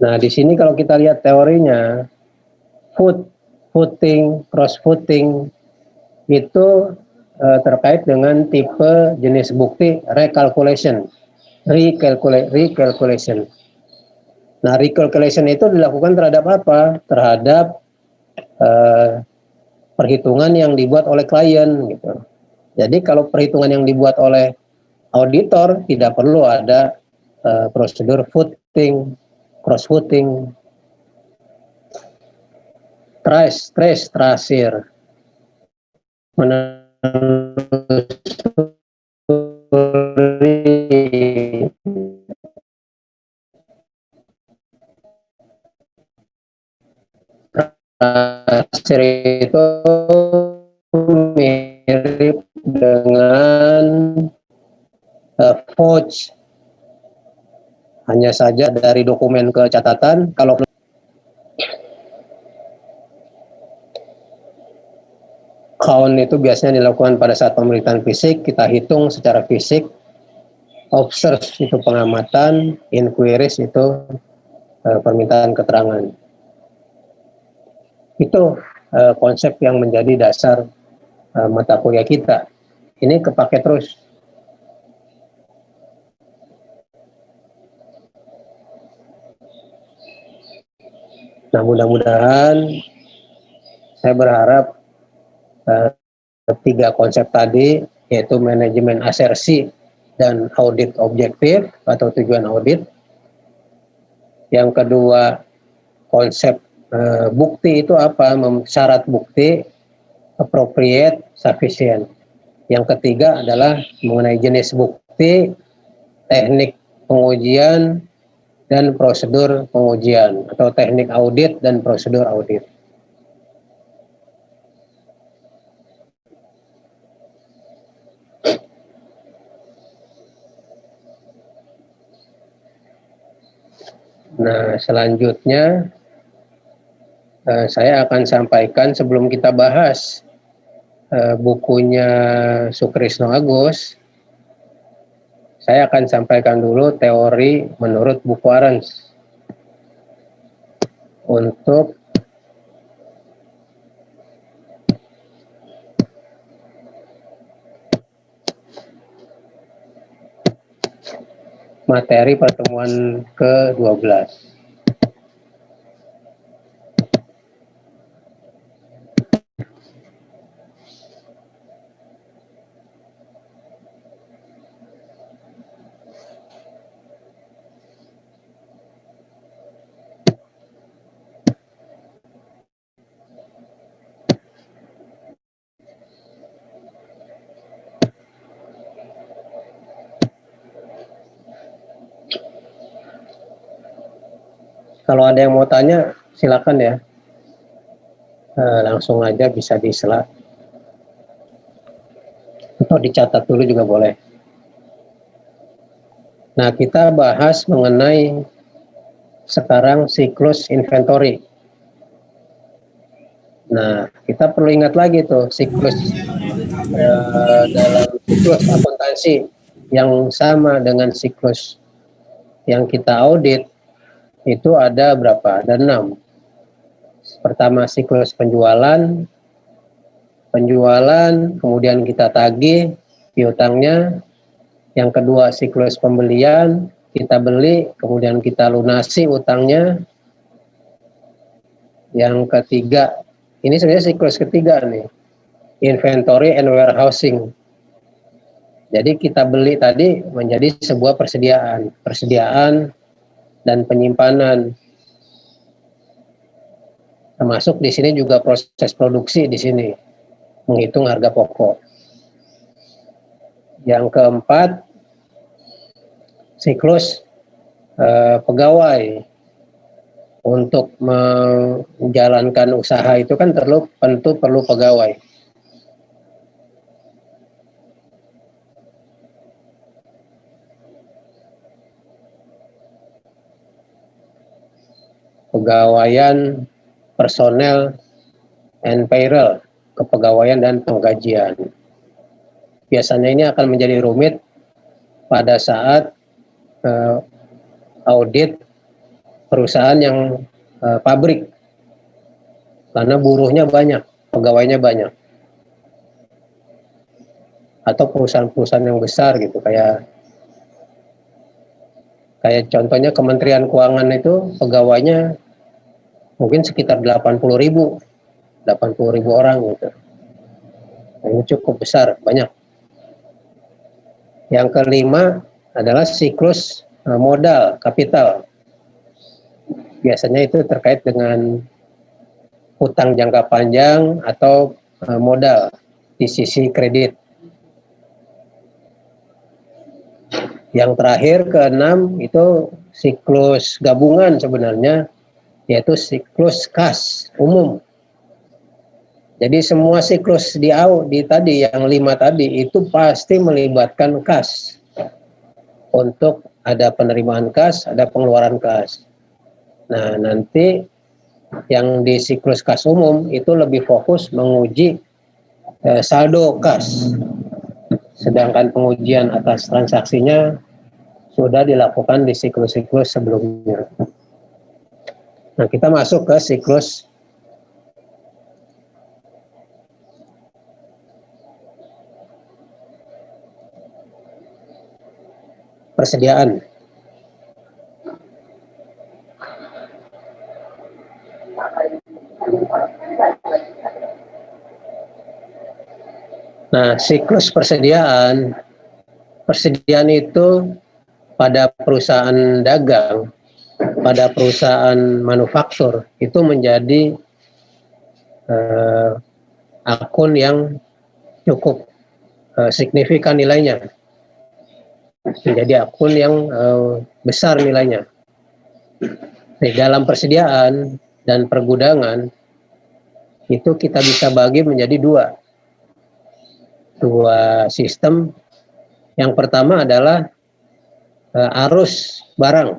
Nah, di sini kalau kita lihat teorinya, footing, cross footing itu terkait dengan tipe jenis bukti recalculation. Nah, recalculation itu dilakukan terhadap apa? Terhadap perhitungan yang dibuat oleh klien gitu. Jadi kalau perhitungan yang dibuat oleh auditor tidak perlu ada prosedur footing, cross footing, trace tracir, tracir itu mirip dengan vouch, hanya saja dari dokumen ke catatan. Kalau count itu biasanya dilakukan pada saat pemeriksaan fisik, kita hitung secara fisik, observe itu pengamatan, inquiries itu permintaan keterangan. Itu konsep yang menjadi dasar mata kuliah kita. Ini kepake terus. Nah, mudah-mudahan saya berharap 3 konsep tadi, yaitu manajemen asersi dan audit objektif atau tujuan audit. Yang kedua, konsep bukti itu apa? Syarat bukti, appropriate, sufficient. Yang ketiga adalah mengenai jenis bukti, teknik pengujian, dan prosedur pengujian atau teknik audit dan prosedur audit. Nah, selanjutnya saya akan sampaikan sebelum kita bahas bukunya Sukrisno Agus, saya akan sampaikan dulu teori menurut buku Arens untuk materi pertemuan ke-12. Kalau ada yang mau tanya, silakan ya. Langsung aja bisa di-slide. Atau dicatat dulu juga boleh. Nah, kita bahas mengenai sekarang siklus inventory. Nah, kita perlu ingat lagi tuh siklus dalam siklus akuntansi yang sama dengan siklus yang kita audit itu ada berapa? Ada 6. Pertama siklus penjualan, kemudian kita tagih piutangnya. Yang kedua siklus pembelian, kita beli, kemudian kita lunasi utangnya. Yang ketiga, ini sebenarnya siklus ketiga nih, inventory and warehousing. Jadi kita beli tadi menjadi sebuah persediaan dan penyimpanan. Termasuk di sini juga proses produksi di sini, menghitung harga pokok. Yang keempat, siklus pegawai. Untuk menjalankan usaha itu kan tentu perlu pegawai. Pegawaian, personel, and payroll, kepegawaian dan penggajian. Biasanya ini akan menjadi rumit pada saat audit perusahaan yang pabrik, karena buruhnya banyak, pegawainya banyak. Atau perusahaan-perusahaan yang besar gitu, kayak contohnya Kementerian Keuangan itu pegawainya mungkin sekitar 80.000 orang gitu. Nah, ini cukup besar, banyak. Yang kelima adalah siklus modal kapital. Biasanya itu terkait dengan hutang jangka panjang atau modal di sisi kredit. Yang terakhir, keenam, itu siklus gabungan sebenarnya, yaitu siklus kas umum. Jadi semua siklus di tadi yang 5 tadi itu pasti melibatkan kas. Untuk ada penerimaan kas, ada pengeluaran kas. Nah, nanti yang di siklus kas umum itu lebih fokus menguji saldo kas. Sedangkan pengujian atas transaksinya sudah dilakukan di siklus-siklus sebelumnya. Nah, kita masuk ke siklus persediaan. Nah, siklus persediaan itu pada perusahaan dagang, pada perusahaan manufaktur itu menjadi akun yang cukup signifikan nilainya, menjadi akun yang besar nilainya. Di dalam persediaan dan pergudangan itu kita bisa bagi menjadi dua sistem. Yang pertama adalah arus barang.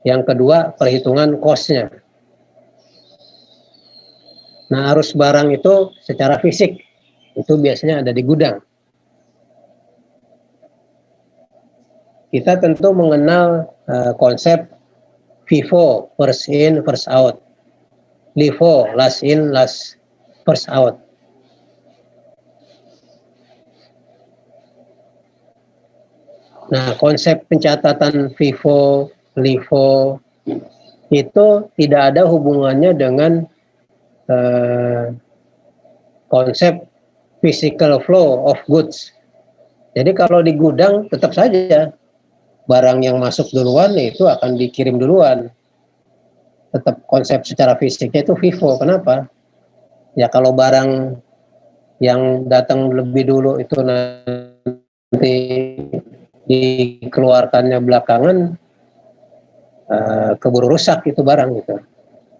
Yang kedua, perhitungan cost-nya. Nah, arus barang itu secara fisik itu biasanya ada di gudang. Kita tentu mengenal konsep FIFO, first in, first out. LIFO, last in, last first out. Nah, konsep pencatatan FIFO, LIFO itu tidak ada hubungannya dengan konsep physical flow of goods. Jadi kalau di gudang tetap saja barang yang masuk duluan itu akan dikirim duluan. Tetap konsep secara fisiknya itu FIFO. Kenapa? Ya kalau barang yang datang lebih dulu itu nanti dikeluarkannya belakangan, keburu rusak itu barang gitu.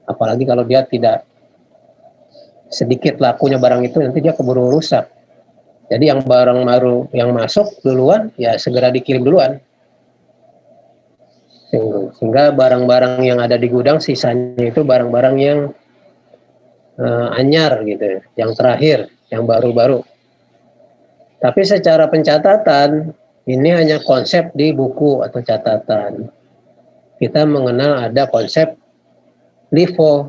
Apalagi kalau dia tidak sedikit lakunya barang itu, nanti dia keburu rusak. Jadi yang barang baru yang masuk duluan ya segera dikirim duluan. Sehingga barang-barang yang ada di gudang sisanya itu barang-barang yang anyar gitu, yang terakhir, yang baru-baru. Tapi secara pencatatan ini hanya konsep di buku atau catatan. Kita mengenal ada konsep LIFO,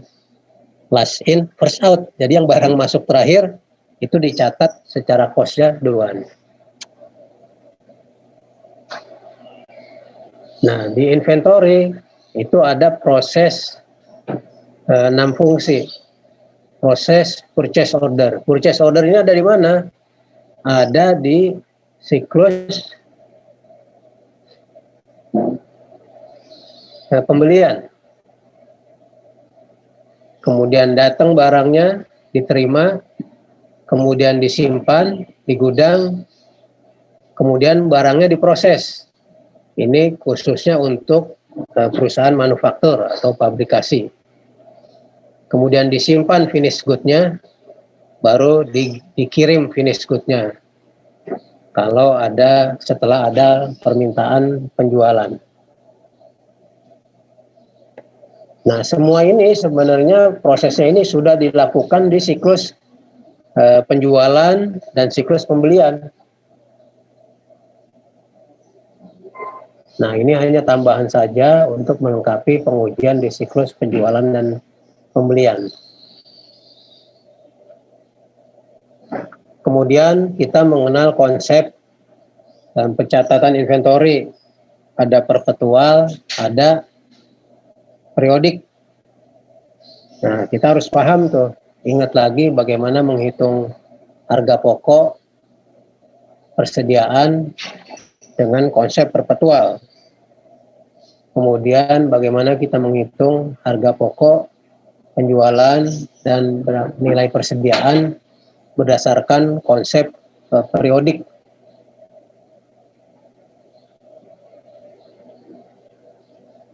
last in, first out. Jadi yang barang masuk terakhir itu dicatat secara cost-nya duluan. Nah, di inventory itu ada proses 6 fungsi. Proses purchase order. Purchase order ini ada di mana? Ada di siklus pembelian. Kemudian datang barangnya, diterima, kemudian disimpan di gudang, kemudian barangnya diproses. Ini khususnya untuk perusahaan manufaktur atau pabrikasi. Kemudian disimpan finish good-nya, baru dikirim finish good-nya. Kalau setelah ada permintaan penjualan. Nah, semua ini sebenarnya prosesnya ini sudah dilakukan di siklus penjualan dan siklus pembelian. Nah, ini hanya tambahan saja untuk melengkapi pengujian di siklus penjualan dan pembelian. Kemudian kita mengenal konsep dan pencatatan inventory. Ada perpetual, ada periodik. Nah, kita harus paham tuh. Ingat lagi bagaimana menghitung harga pokok, persediaan dengan konsep perpetual. Kemudian bagaimana kita menghitung harga pokok, penjualan, dan nilai persediaan berdasarkan konsep periodik.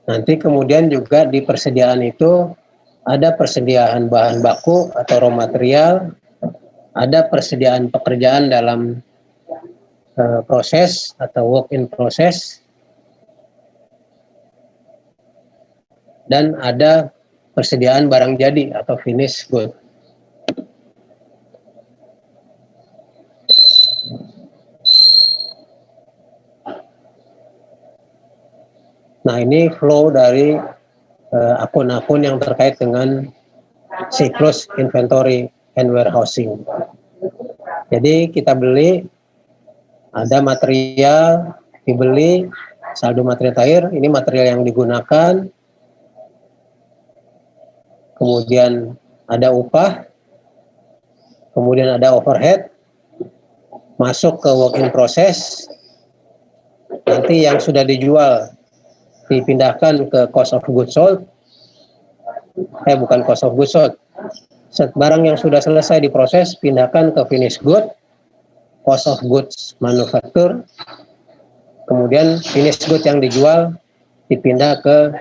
Nanti kemudian juga di persediaan itu ada persediaan bahan baku atau raw material, ada persediaan pekerjaan dalam proses atau work in process, dan ada persediaan barang jadi atau finished good. Nah, ini flow dari akun-akun yang terkait dengan siklus inventory and warehousing. Jadi kita beli, ada material dibeli, saldo material terakhir, ini material yang digunakan, kemudian ada upah, kemudian ada overhead, masuk ke work in process, nanti yang sudah dijual dipindahkan ke cost of goods sold, bukan cost of goods sold, barang yang sudah selesai diproses pindahkan ke finished good, cost of goods manufacture, kemudian finished good yang dijual dipindah ke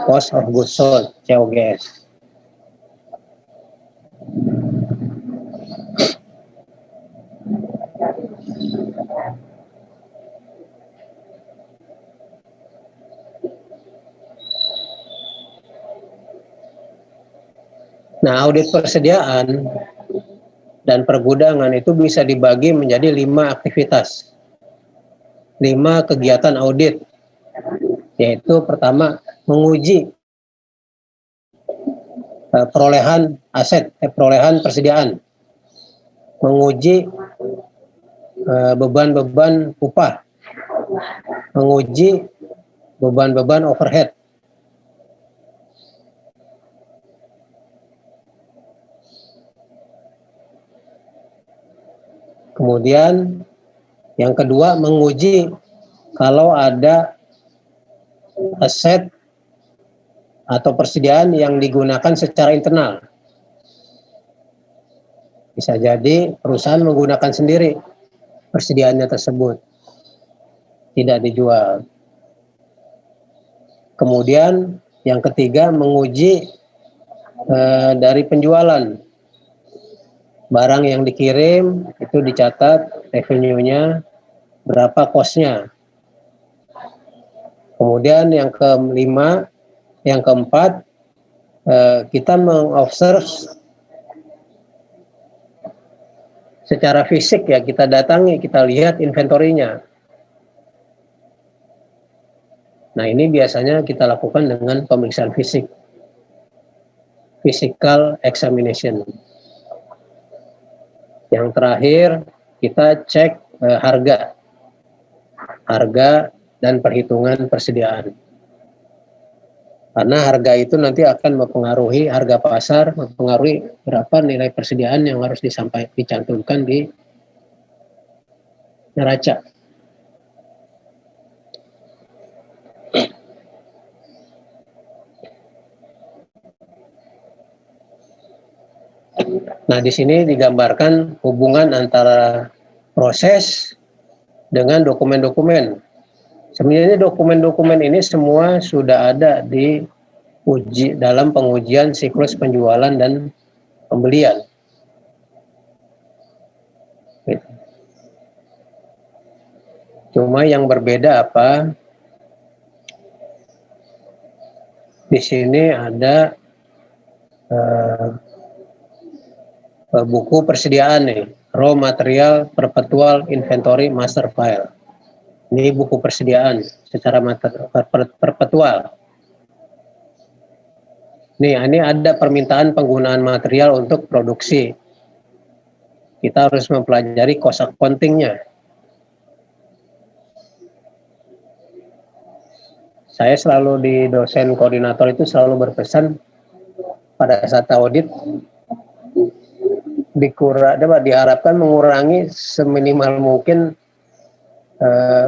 cost of goods sold, COGS. Nah, audit persediaan dan pergudangan itu bisa dibagi menjadi 5 aktivitas, 5 kegiatan audit, yaitu pertama menguji perolehan aset, perolehan persediaan, menguji beban-beban upah, menguji beban-beban overhead, kemudian yang kedua menguji kalau ada aset atau persediaan yang digunakan secara internal. Bisa jadi perusahaan menggunakan sendiri persediaannya tersebut, tidak dijual. Kemudian yang ketiga menguji dari penjualan. Barang yang dikirim itu dicatat revenue-nya, berapa cost-nya. Kemudian yang kelima, yang keempat, kita mengobserv secara fisik ya, kita datangi, kita lihat inventorinya. Nah, ini biasanya kita lakukan dengan pemeriksaan fisik, physical examination. Yang terakhir, kita cek harga dan perhitungan persediaan. Karena harga itu nanti akan mempengaruhi harga pasar, mempengaruhi berapa nilai persediaan yang harus dicantumkan di neraca. Nah, di sini digambarkan hubungan antara proses dengan dokumen-dokumen. Sebenarnya dokumen-dokumen ini semua sudah ada dalam pengujian siklus penjualan dan pembelian. Cuma yang berbeda apa? Di sini ada buku persediaan nih, raw material perpetual inventory master file. Ini buku persediaan secara perpetual. Nih, ini ada permintaan penggunaan material untuk produksi. Kita harus mempelajari cost accounting-nya. Saya selalu di dosen koordinator itu selalu berpesan pada saat audit diharapkan mengurangi seminimal mungkin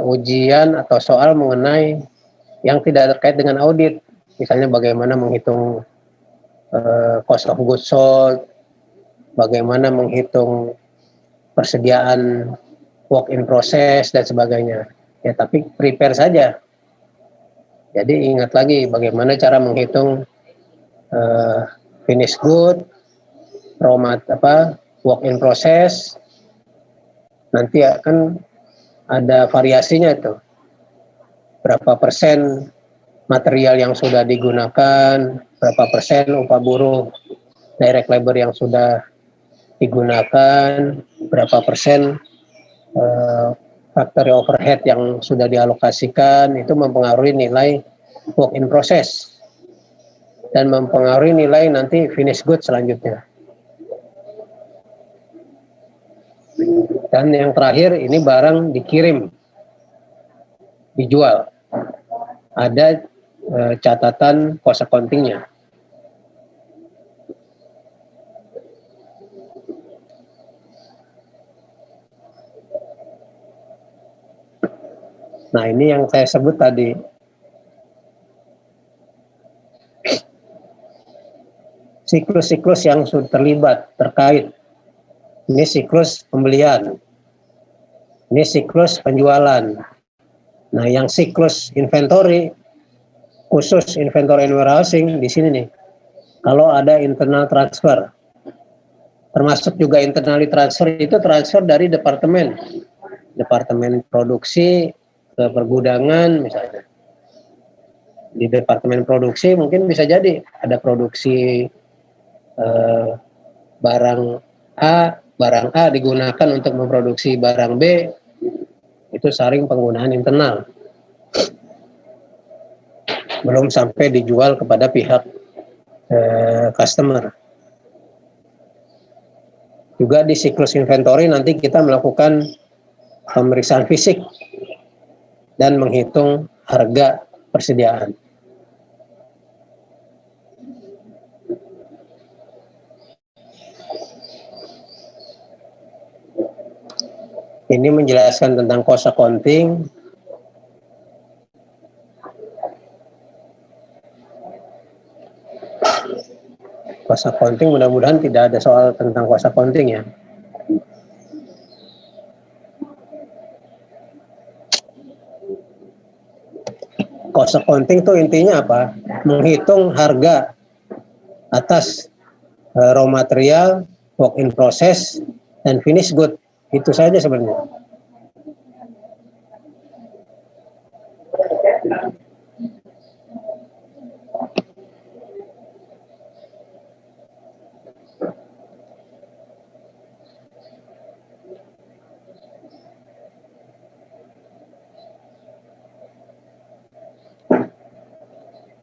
ujian atau soal mengenai yang tidak terkait dengan audit. Misalnya bagaimana menghitung cost of goods sold, bagaimana menghitung persediaan work in process dan sebagainya. Ya, tapi prepare saja. Jadi ingat lagi bagaimana cara menghitung finish good, work in process. Nanti akan ada variasinya itu. Berapa persen material yang sudah digunakan, berapa persen upah buruh direct labor yang sudah digunakan, berapa persen factory overhead yang sudah dialokasikan, itu mempengaruhi nilai work in process dan mempengaruhi nilai nanti finish good selanjutnya. Dan yang terakhir, ini barang dikirim, dijual. Ada catatan cost accounting-nya. Nah, ini yang saya sebut tadi. Siklus-siklus yang sudah terlibat, terkait. Ini siklus pembelian. Ini siklus penjualan. Nah, yang siklus inventory, khusus inventory and warehousing, di sini nih. Kalau ada internal transfer, termasuk juga internally transfer, itu transfer dari departemen produksi ke pergudangan misalnya. Di departemen produksi mungkin bisa jadi ada produksi barang A digunakan untuk memproduksi barang B, itu saring penggunaan internal. Belum sampai dijual kepada pihak customer. Juga di siklus inventory nanti kita melakukan pemeriksaan fisik dan menghitung harga persediaan. Ini menjelaskan tentang cost accounting. Cost accounting mudah-mudahan tidak ada soal tentang cost accounting ya. Cost accounting itu intinya apa? Menghitung harga atas raw material, work in process, dan finish good. Itu saja sebenarnya.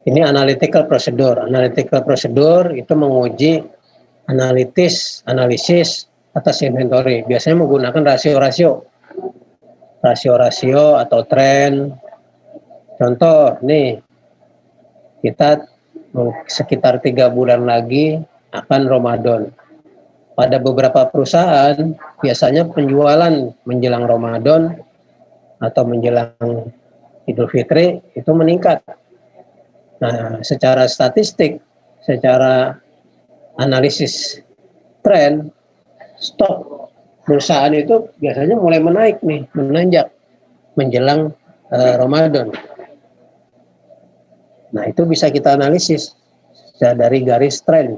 Ini analytical procedure. Analytical procedure itu menguji analisis atas inventory. Biasanya menggunakan rasio-rasio atau tren. Contoh, nih kita sekitar 3 bulan lagi akan Ramadan. Pada beberapa perusahaan biasanya penjualan menjelang Ramadan atau menjelang Idul Fitri itu meningkat. Nah, secara statistik, secara analisis tren, stok perusahaan itu biasanya mulai menaik nih, menanjak menjelang Ramadan. Nah, itu bisa kita analisis dari garis tren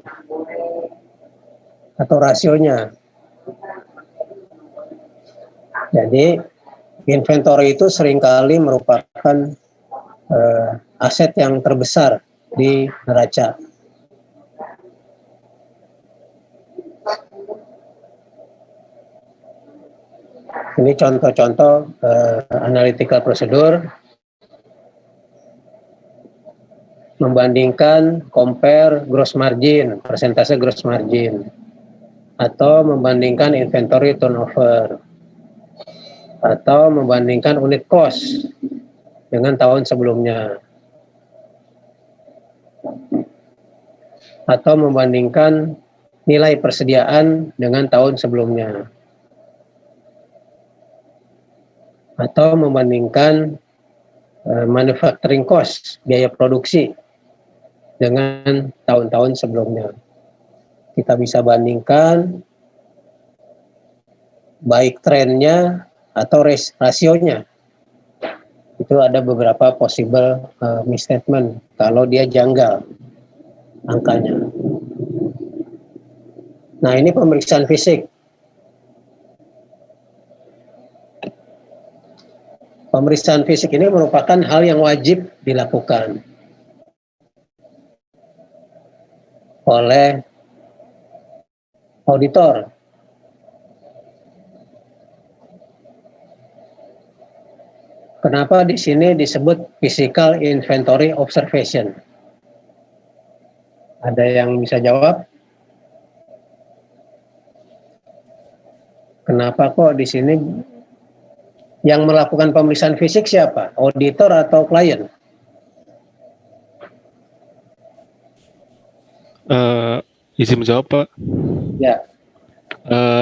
atau rasionya. Jadi, inventory itu seringkali merupakan aset yang terbesar di neraca. Ini contoh-contoh analytical procedure, membandingkan compare gross margin, persentase gross margin, atau membandingkan inventory turnover, atau membandingkan unit cost dengan tahun sebelumnya, atau membandingkan nilai persediaan dengan tahun sebelumnya, atau membandingkan manufacturing cost, biaya produksi dengan tahun-tahun sebelumnya. Kita bisa bandingkan baik trennya atau rasionya. Itu ada beberapa possible misstatement kalau dia janggal angkanya. Nah, ini pemeriksaan fisik. Pemeriksaan fisik ini merupakan hal yang wajib dilakukan oleh auditor. Kenapa di sini disebut physical inventory observation? Ada yang bisa jawab? Kenapa kok di sini yang melakukan pemeriksaan fisik siapa? Auditor atau klien? Izin menjawab, Pak. Ya.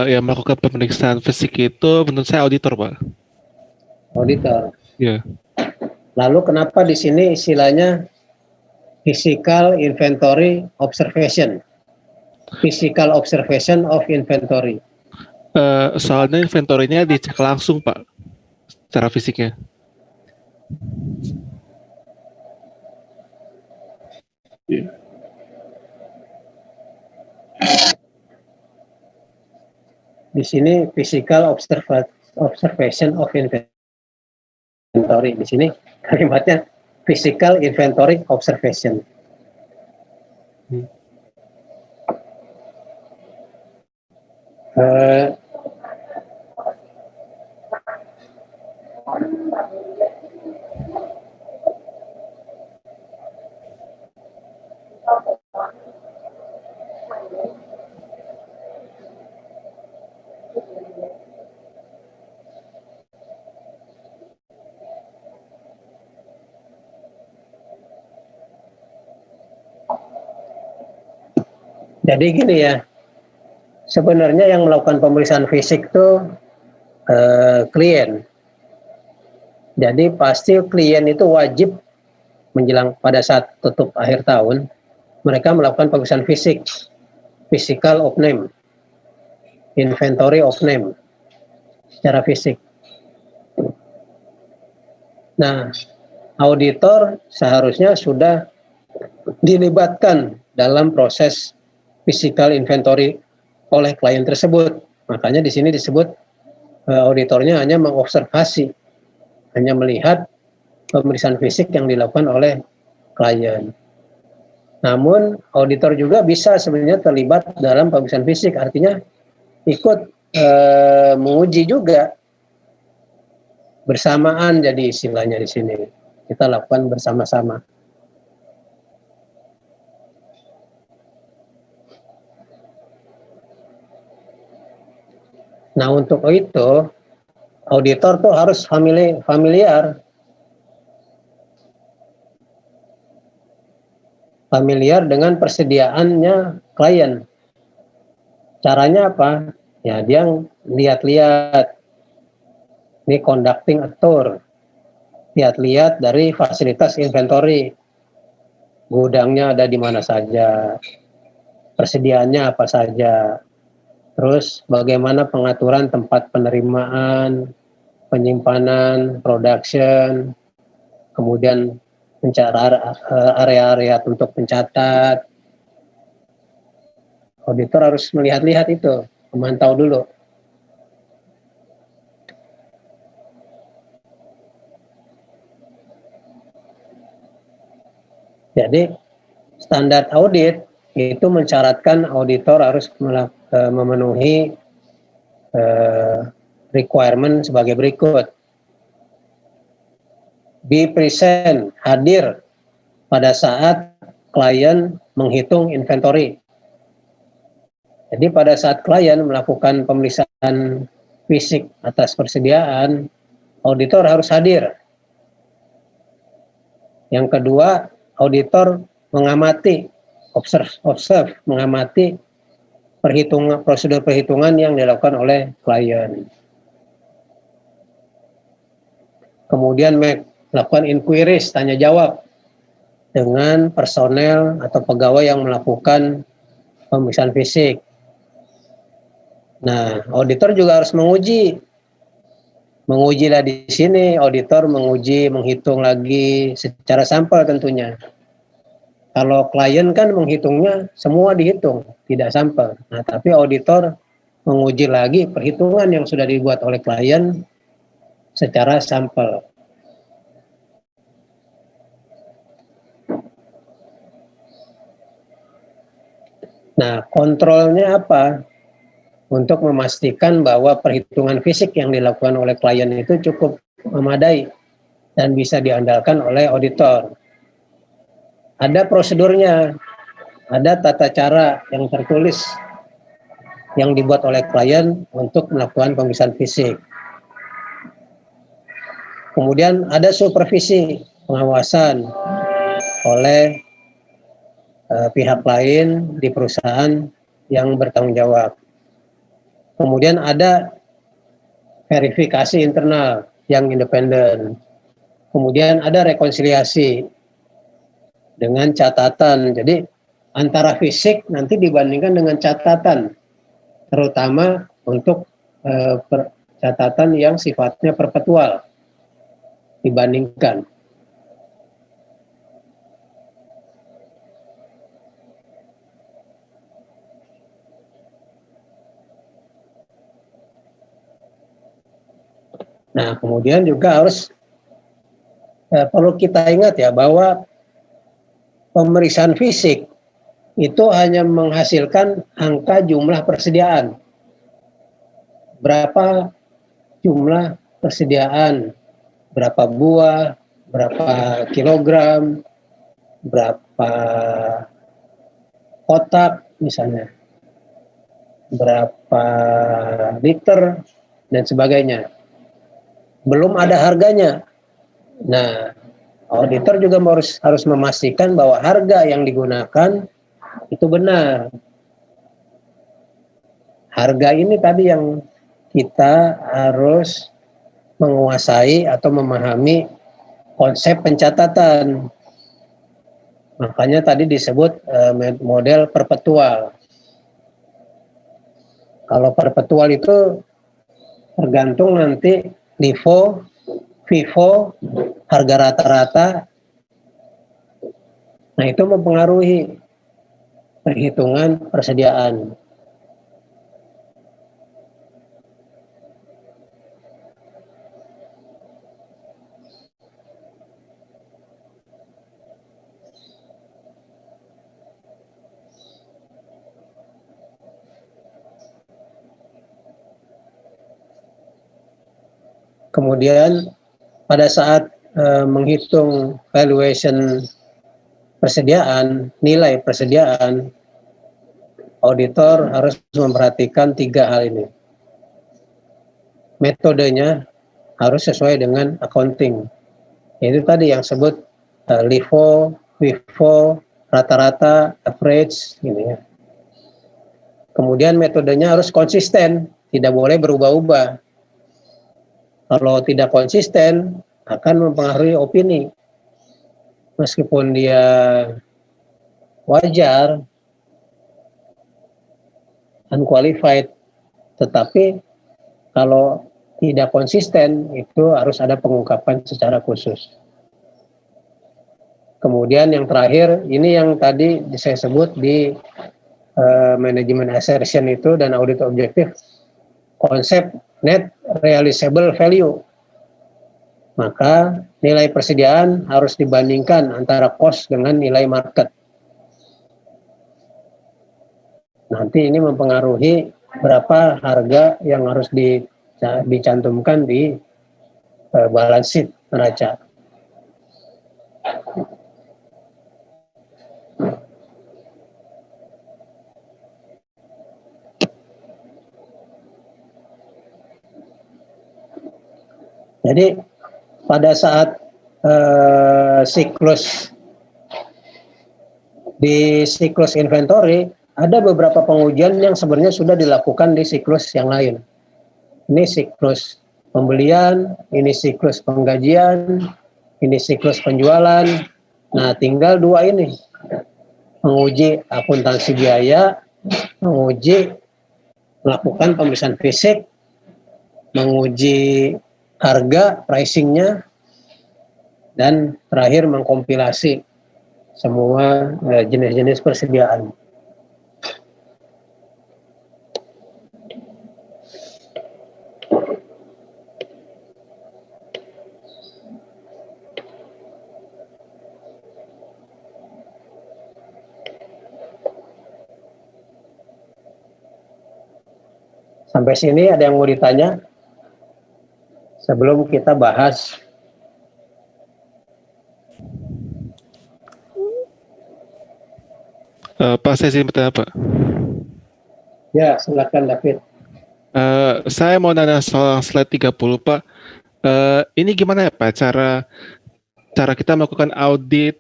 Yang melakukan pemeriksaan fisik itu menurut saya auditor, Pak. Auditor. Ya. Lalu kenapa di sini istilahnya physical inventory observation? Physical observation of inventory. Soalnya inventory-nya dicek langsung, Pak, secara fisiknya. Yeah. Di sini physical observation of inventory. Di sini kalimatnya physical inventory observation. Jadi gini ya, sebenarnya yang melakukan pemeriksaan fisik itu klien. Jadi pasti klien itu wajib menjelang pada saat tutup akhir tahun, mereka melakukan pemeriksaan fisik, physical of name, inventory of name, secara fisik. Nah, auditor seharusnya sudah dilibatkan dalam proses physical inventory oleh klien tersebut. Makanya di sini disebut auditornya hanya mengobservasi, hanya melihat pemeriksaan fisik yang dilakukan oleh klien. Namun auditor juga bisa sebenarnya terlibat dalam pemeriksaan fisik, artinya ikut menguji juga bersamaan, jadi istilahnya di sini kita lakukan bersama-sama. Nah, untuk itu auditor tuh harus familiar dengan persediaannya klien. Caranya apa? Ya, dia lihat-lihat, ini conducting a tour, lihat-lihat dari fasilitas inventory, gudangnya ada di mana saja, persediaannya apa saja, terus bagaimana pengaturan tempat penerimaan, penyimpanan, production, kemudian area-area untuk mencatat. Auditor harus melihat-lihat itu, memantau dulu. Jadi standar audit itu mensyaratkan auditor harus memenuhi requirement sebagai berikut. Be present, hadir pada saat klien menghitung inventory. Jadi pada saat klien melakukan pemeriksaan fisik atas persediaan, auditor harus hadir. Yang kedua, auditor mengamati, observe, mengamati prosedur perhitungan yang dilakukan oleh klien. Kemudian melakukan inquiries, tanya jawab dengan personel atau pegawai yang melakukan pemeriksaan fisik. Nah, auditor juga harus menguji lah di sini. Auditor menguji, menghitung lagi secara sampel tentunya. Kalau klien kan menghitungnya semua dihitung, tidak sampel. Nah, tapi auditor menguji lagi perhitungan yang sudah dibuat oleh klien secara sampel. Nah, kontrolnya apa? Untuk memastikan bahwa perhitungan fisik yang dilakukan oleh klien itu cukup memadai dan bisa diandalkan oleh auditor. Ada prosedurnya, ada tata cara yang tertulis yang dibuat oleh klien untuk melakukan pemeriksaan fisik. Kemudian ada supervisi, pengawasan oleh pihak lain di perusahaan yang bertanggung jawab. Kemudian ada verifikasi internal yang independen. Kemudian ada rekonsiliasi dengan catatan. Jadi antara fisik nanti dibandingkan dengan catatan, terutama untuk catatan yang sifatnya perpetual dibandingkan. Nah, kemudian juga harus perlu kita ingat ya bahwa pemeriksaan fisik itu hanya menghasilkan angka jumlah persediaan. Berapa jumlah persediaan, berapa buah, berapa kilogram, berapa kotak misalnya, berapa liter, dan sebagainya. Belum ada harganya. Nah, auditor juga harus memastikan bahwa harga yang digunakan itu benar. Harga ini tadi yang kita harus menguasai atau memahami konsep pencatatan. Makanya tadi disebut model perpetual. Kalau perpetual itu tergantung nanti LIFO, FIFO, harga rata-rata. Nah, itu mempengaruhi perhitungan persediaan. Kemudian pada saat menghitung valuation persediaan, nilai persediaan, auditor harus memperhatikan 3 hal ini. Metodenya harus sesuai dengan accounting. Itu tadi yang sebut LIFO, FIFO, rata-rata, average, gitu ya. Kemudian metodenya harus konsisten, tidak boleh berubah-ubah. Kalau tidak konsisten, akan mempengaruhi opini. Meskipun dia wajar, unqualified, tetapi kalau tidak konsisten, itu harus ada pengungkapan secara khusus. Kemudian yang terakhir, ini yang tadi saya sebut di manajemen assertion itu dan audit objektif, konsep net realizable value. Maka nilai persediaan harus dibandingkan antara cost dengan nilai market. Nanti ini mempengaruhi berapa harga yang harus dicantumkan di balance sheet neraca. Jadi pada saat siklus inventory ada beberapa pengujian yang sebenarnya sudah dilakukan di siklus yang lain. Ini siklus pembelian, ini siklus penggajian, ini siklus penjualan. Nah, tinggal dua ini, menguji akuntansi biaya, melakukan pemeriksaan fisik, menguji harga, pricingnya, dan terakhir mengkompilasi semua jenis-jenis persediaan. Sampai sini ada yang mau ditanya? Sebelum kita bahas Pak, saya izin bertanya, Pak. ya, silakan David. Saya mau nanya soal slide 30, Pak. Ini gimana ya, Pak, cara kita melakukan audit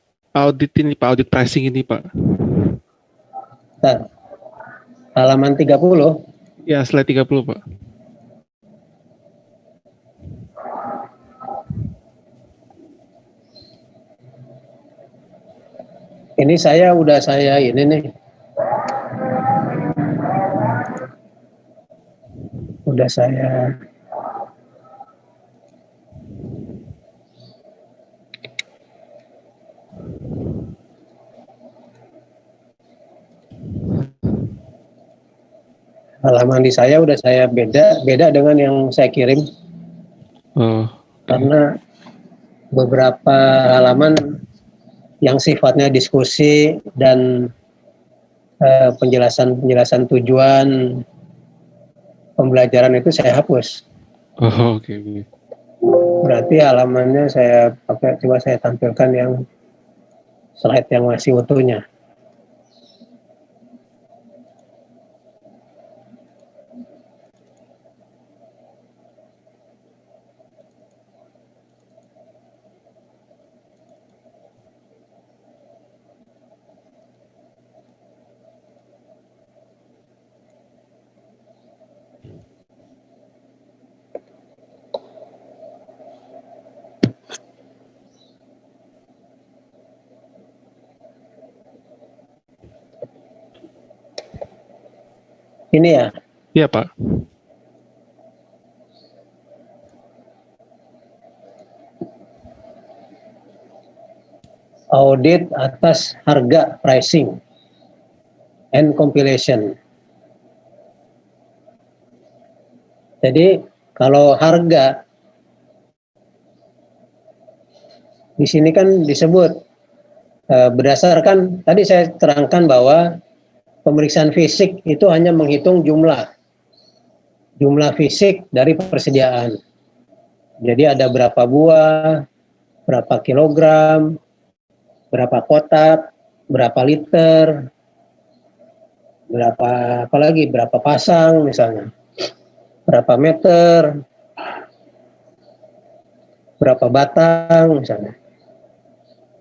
ini, Pak, audit pricing ini, Pak? Bentar. Halaman 30. Ya, slide 30, Pak. Ini udah saya ini nih. Udah saya halaman di saya udah saya beda dengan yang saya kirim. Karena beberapa halaman yang sifatnya diskusi dan penjelasan tujuan pembelajaran itu saya hapus. Oke. Berarti halamannya saya pakai, coba saya tampilkan yang slide yang masih utuhnya. Ini ya? Iya, Pak. Audit atas harga, pricing and compilation. Jadi kalau harga di sini kan disebut berdasarkan, tadi saya terangkan bahwa pemeriksaan fisik itu hanya menghitung jumlah fisik dari persediaan. Jadi ada berapa buah, berapa kilogram, berapa kotak, berapa liter, berapa pasang misalnya, berapa meter, berapa batang misalnya.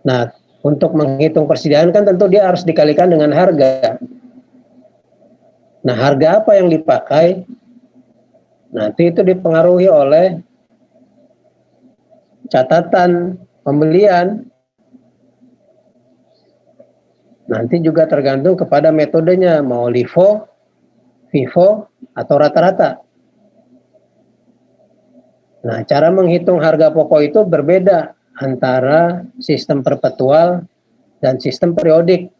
Nah, untuk menghitung persediaan kan tentu dia harus dikalikan dengan harga. Nah, harga apa yang dipakai? Nanti itu dipengaruhi oleh catatan pembelian. Nanti juga tergantung kepada metodenya, mau LIFO, FIFO, atau rata-rata. Nah, cara menghitung harga pokok itu berbeda antara sistem perpetual dan sistem periodik.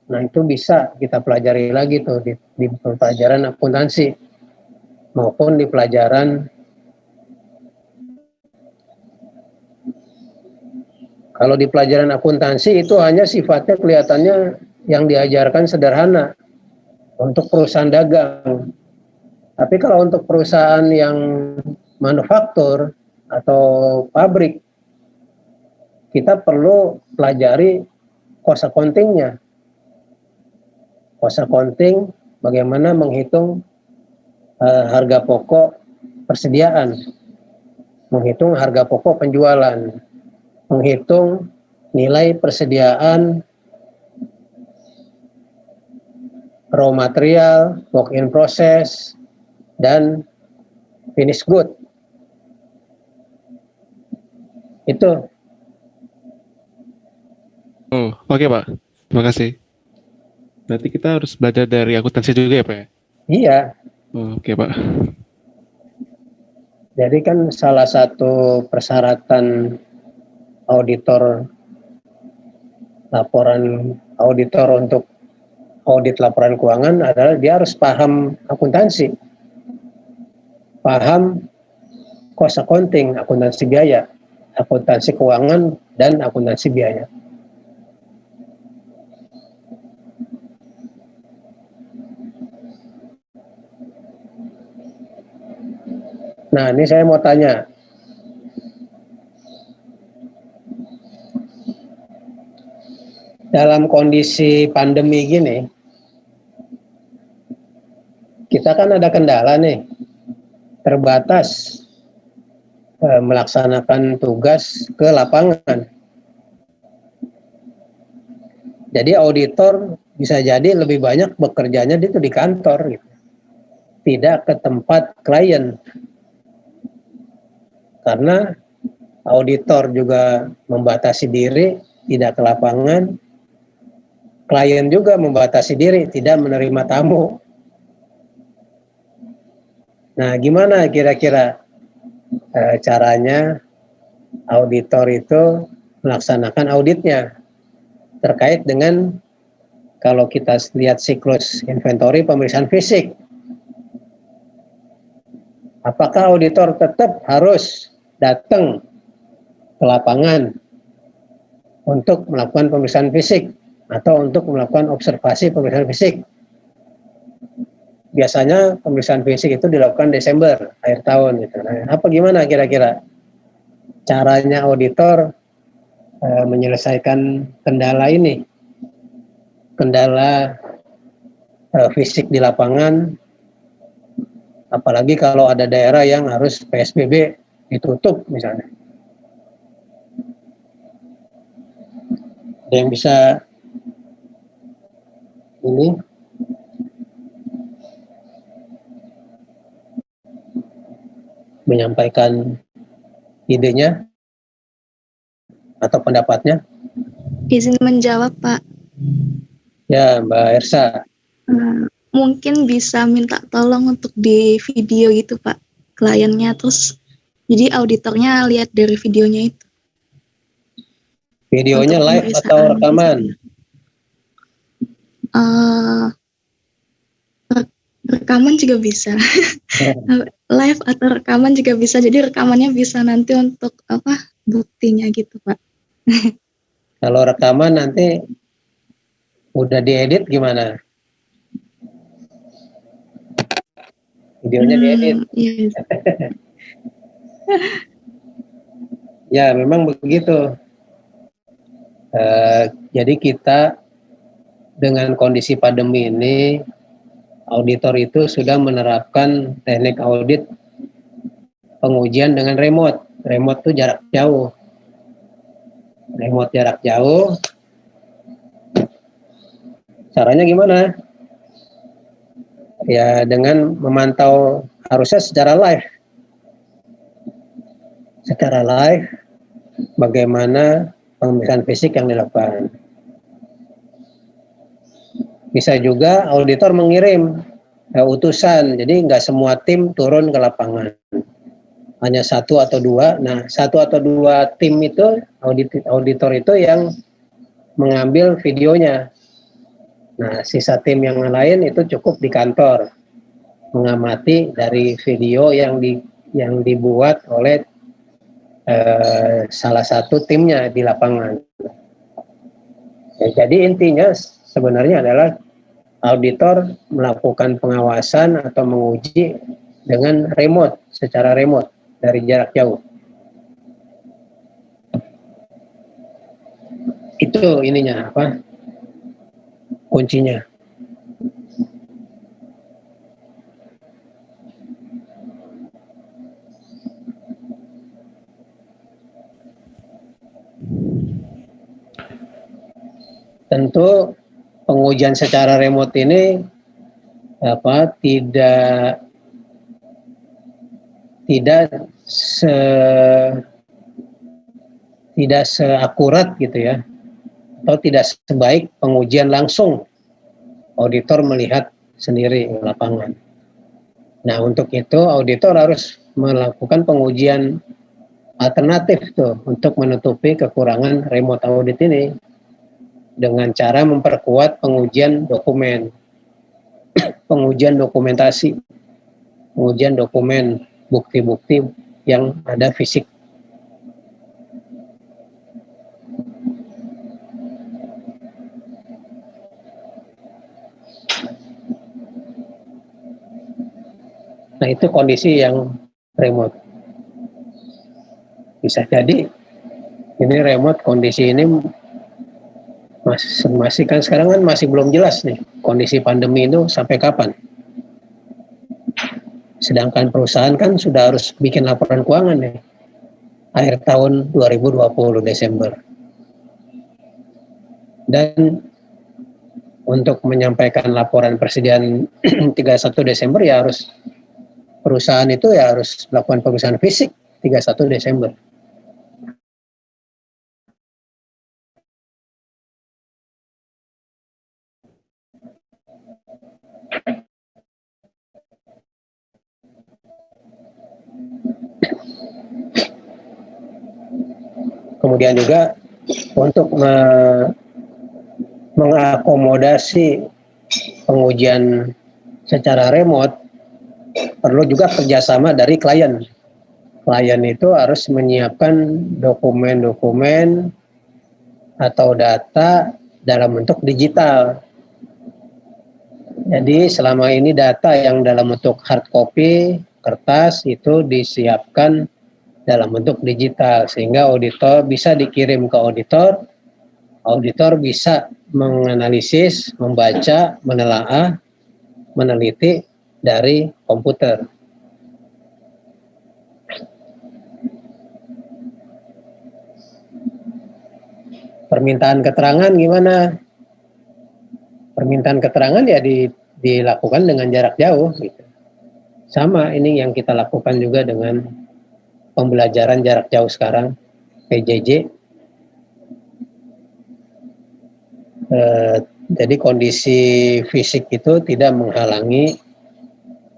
Nah, itu bisa kita pelajari lagi tuh di pelajaran akuntansi maupun di pelajaran, kalau di pelajaran akuntansi itu hanya sifatnya kelihatannya yang diajarkan sederhana untuk perusahaan dagang. Tapi kalau untuk perusahaan yang manufaktur atau pabrik, kita perlu pelajari cost accounting-nya. Cost accounting bagaimana menghitung harga pokok persediaan, menghitung harga pokok penjualan, menghitung nilai persediaan raw material, work in process, dan finish good. Itu. Oh, oke Pak. Terima kasih. Berarti kita harus belajar dari akuntansi juga ya Pak ya? Iya. Oh, oke Pak. Jadi kan salah satu persyaratan auditor, laporan auditor untuk audit laporan keuangan adalah dia harus paham akuntansi, paham cost accounting, akuntansi biaya, akuntansi keuangan, dan akuntansi biaya. Nah, ini saya mau tanya, dalam kondisi pandemi gini, kita kan ada kendala nih, terbatas melaksanakan tugas ke lapangan. Jadi auditor bisa jadi lebih banyak bekerjanya itu di kantor, gitu. Tidak ke tempat klien. Karena auditor juga membatasi diri, tidak ke lapangan. Klien juga membatasi diri, tidak menerima tamu. Nah, gimana kira-kira caranya auditor itu melaksanakan auditnya terkait dengan kalau kita lihat siklus inventory pemeriksaan fisik. Apakah auditor tetap harus datang ke lapangan untuk melakukan pemeriksaan fisik atau untuk melakukan observasi pemeriksaan fisik? Biasanya pemeriksaan fisik itu dilakukan Desember, akhir tahun. Gitu. Nah, apa gimana kira-kira caranya auditor menyelesaikan kendala ini? Kendala fisik di lapangan, apalagi kalau ada daerah yang harus PSBB ditutup misalnya. Ada yang bisa ini menyampaikan idenya atau pendapatnya? Izin menjawab, Pak. Ya, Mbak Ersa. Mungkin bisa minta tolong untuk di video gitu, Pak, kliennya, terus jadi auditornya lihat dari videonya itu. Videonya live atau rekaman? Rekaman juga bisa. Live atau rekaman juga bisa. Jadi rekamannya bisa nanti untuk buktinya gitu, Pak. Kalau rekaman nanti udah diedit gimana? Videonya diedit. Yes. Ya, memang begitu. Jadi kita dengan kondisi pandemi ini, auditor itu sudah menerapkan teknik audit pengujian dengan remote. Remote itu jarak jauh. Remote jarak jauh. Caranya gimana? Ya dengan memantau, harusnya secara live. Secara live, bagaimana pemeriksaan fisik yang dilakukan. Bisa juga auditor mengirim utusan, jadi nggak semua tim turun ke lapangan. Hanya satu atau dua. Nah, satu atau dua tim itu, auditor itu yang mengambil videonya. Nah, sisa tim yang lain itu cukup di kantor mengamati dari video yang dibuat oleh salah satu timnya di lapangan. Ya, jadi intinya sebenarnya adalah auditor melakukan pengawasan atau menguji dengan remote, secara remote dari jarak jauh. Itu ininya apa? Kuncinya. Tentu pengujian secara remote ini tidak seakurat gitu ya, atau tidak sebaik pengujian langsung auditor melihat sendiri di lapangan. Nah, untuk itu auditor harus melakukan pengujian alternatif tuh untuk menutupi kekurangan remote audit ini dengan cara memperkuat pengujian dokumen, pengujian dokumentasi, pengujian dokumen bukti-bukti yang ada fisik. Nah, itu kondisi yang remote. Bisa jadi ini remote, kondisi ini masih kan sekarang kan masih belum jelas nih kondisi pandemi itu sampai kapan. Sedangkan perusahaan kan sudah harus bikin laporan keuangan nih akhir tahun 2020 Desember. Dan untuk menyampaikan laporan persediaan 31 Desember ya harus perusahaan itu ya harus melakukan pemeriksaan fisik 31 Desember. Kemudian juga untuk mengakomodasi pengujian secara remote perlu juga kerjasama dari klien. Klien itu harus menyiapkan dokumen-dokumen atau data dalam bentuk digital. Jadi selama ini data yang dalam bentuk hard copy, kertas itu disiapkan dalam bentuk digital sehingga auditor bisa dikirim ke auditor, auditor bisa menganalisis, membaca, menelaah, meneliti dari komputer. Permintaan keterangan gimana? Permintaan keterangan ya dilakukan dengan jarak jauh gitu. Sama ini yang kita lakukan juga dengan pembelajaran jarak jauh sekarang, PJJ. Jadi kondisi fisik itu tidak menghalangi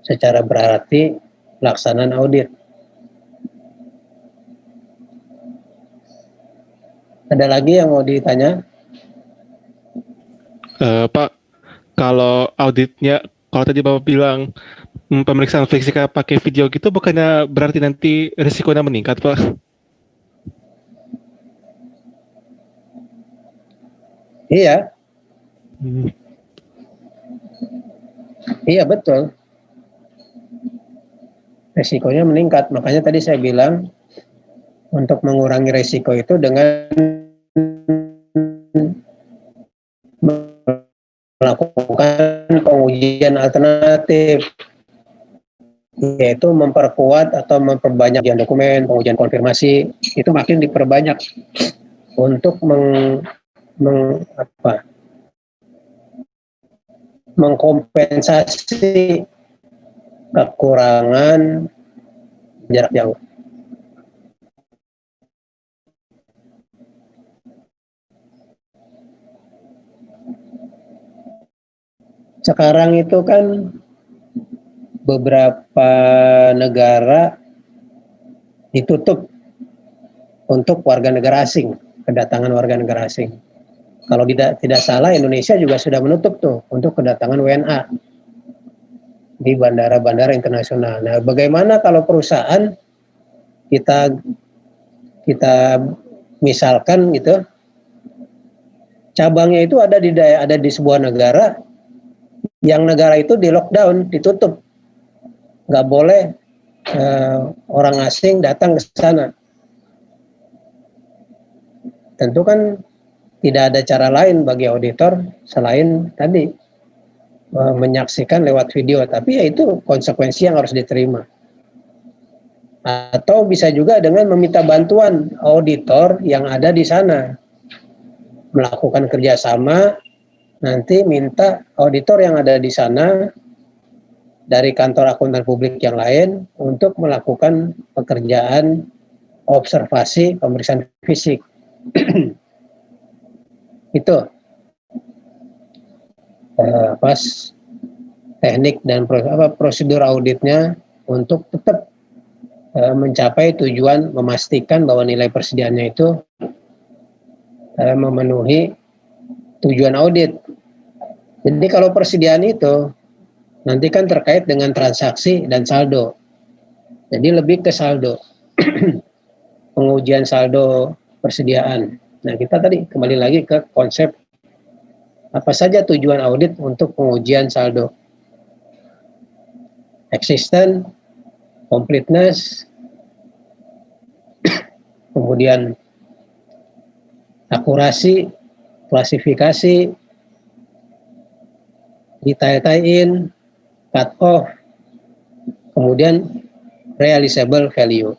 secara berarti pelaksanaan audit. Ada lagi yang mau ditanya? Pak, kalau auditnya, kalau tadi Bapak bilang pemeriksaan fisika pakai video gitu, bukannya berarti nanti risikonya meningkat, Pak? Iya. Iya, betul. Risikonya meningkat. Makanya tadi saya bilang untuk mengurangi risiko itu dengan melakukan pengujian alternatif, yaitu memperkuat atau memperbanyak dokumen, pengujian konfirmasi, itu makin diperbanyak untuk mengkompensasi kekurangan jarak jauh. Sekarang itu kan beberapa negara ditutup untuk warga negara asing, kedatangan warga negara asing. Kalau tidak salah Indonesia juga sudah menutup tuh untuk kedatangan WNA di bandara-bandara internasional. Nah, bagaimana kalau perusahaan kita misalkan gitu cabangnya itu ada di sebuah negara, yang negara itu di lockdown, ditutup, nggak boleh orang asing datang ke sana. Tentu kan tidak ada cara lain bagi auditor selain tadi menyaksikan lewat video, tapi ya itu konsekuensi yang harus diterima. Atau bisa juga dengan meminta bantuan auditor yang ada di sana, melakukan kerjasama, nanti minta auditor yang ada di sana dari kantor akuntan publik yang lain untuk melakukan pekerjaan observasi pemeriksaan fisik. Itu pas teknik dan prosedur auditnya untuk tetap mencapai tujuan memastikan bahwa nilai persediaannya itu memenuhi tujuan audit. Jadi kalau persediaan itu nanti kan terkait dengan transaksi dan saldo. Jadi lebih ke saldo. Pengujian saldo persediaan. Nah, kita tadi kembali lagi ke konsep apa saja tujuan audit untuk pengujian saldo. Existence, completeness, kemudian akurasi, klasifikasi, detail-in, cut off, kemudian realizable value.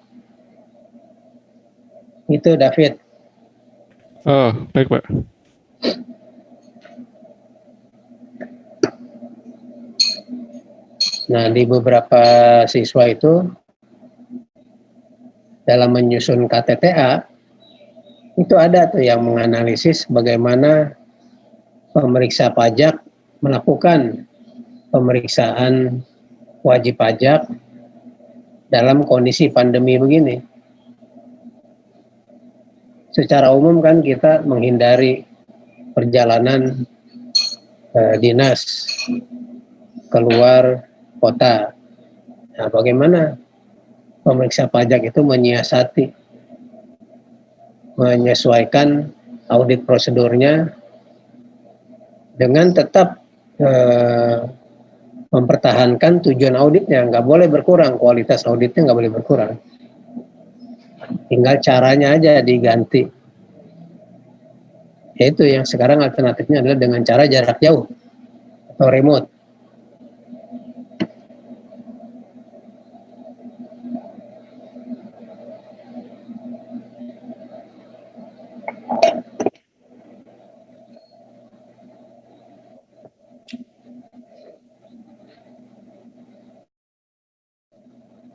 Itu David. Oh, baik Pak. Nah, di beberapa siswa itu dalam menyusun KTTA itu ada tuh yang menganalisis bagaimana pemeriksa pajak melakukan pemeriksaan wajib pajak dalam kondisi pandemi begini. Secara umum kan kita menghindari perjalanan dinas keluar kota. Nah, bagaimana pemeriksa pajak itu menyesuaikan audit prosedurnya dengan tetap mempertahankan tujuan auditnya, nggak boleh berkurang, kualitas auditnya nggak boleh berkurang. Tinggal caranya aja diganti. Yaitu yang sekarang alternatifnya adalah dengan cara jarak jauh atau remote.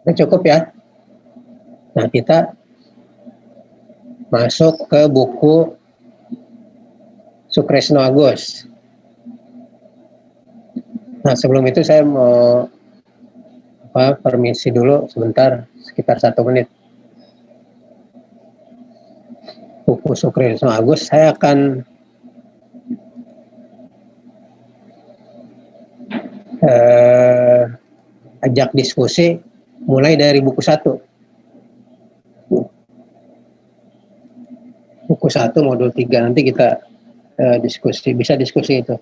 Nah, cukup ya. Nah, kita masuk ke buku Sukresno Agus. Nah, sebelum itu saya mau permisi dulu sebentar, sekitar 1 menit. Buku Sukresno Agus saya akan ajak diskusi mulai dari buku 1. Buku 1 modul 3 nanti kita bisa diskusi itu.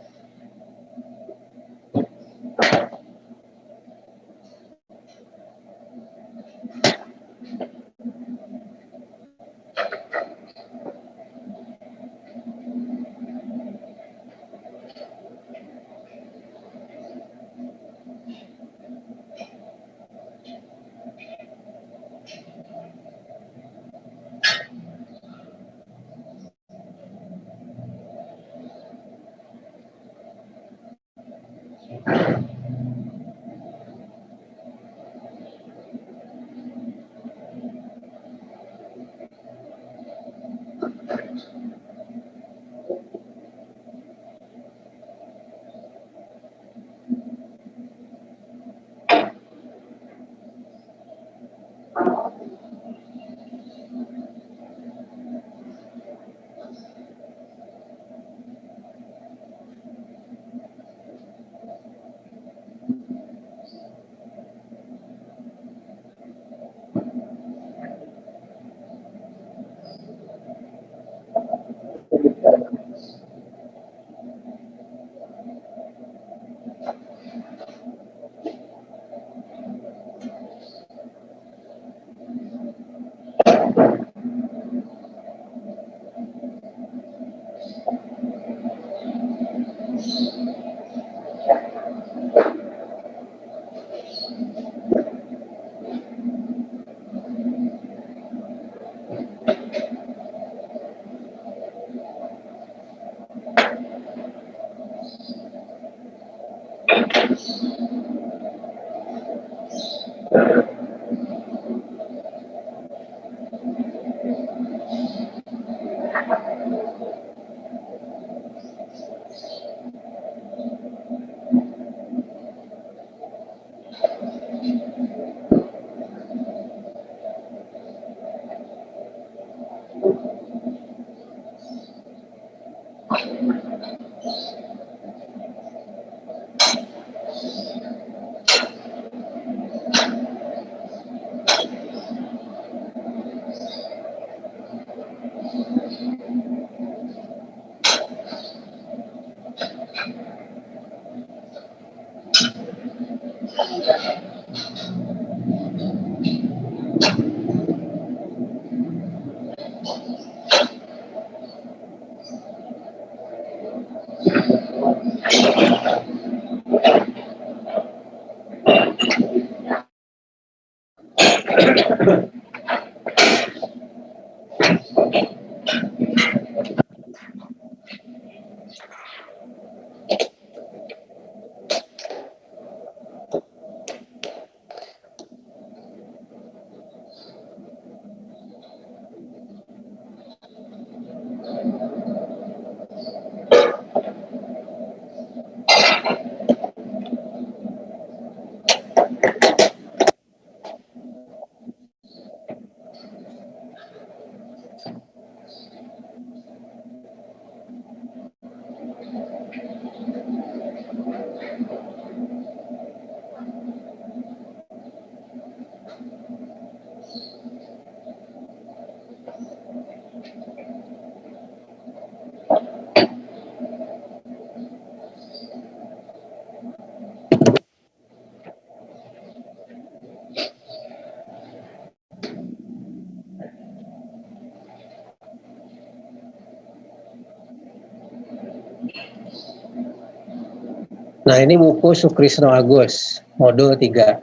Nah, ini buku Sukrisno Agus, modul 3.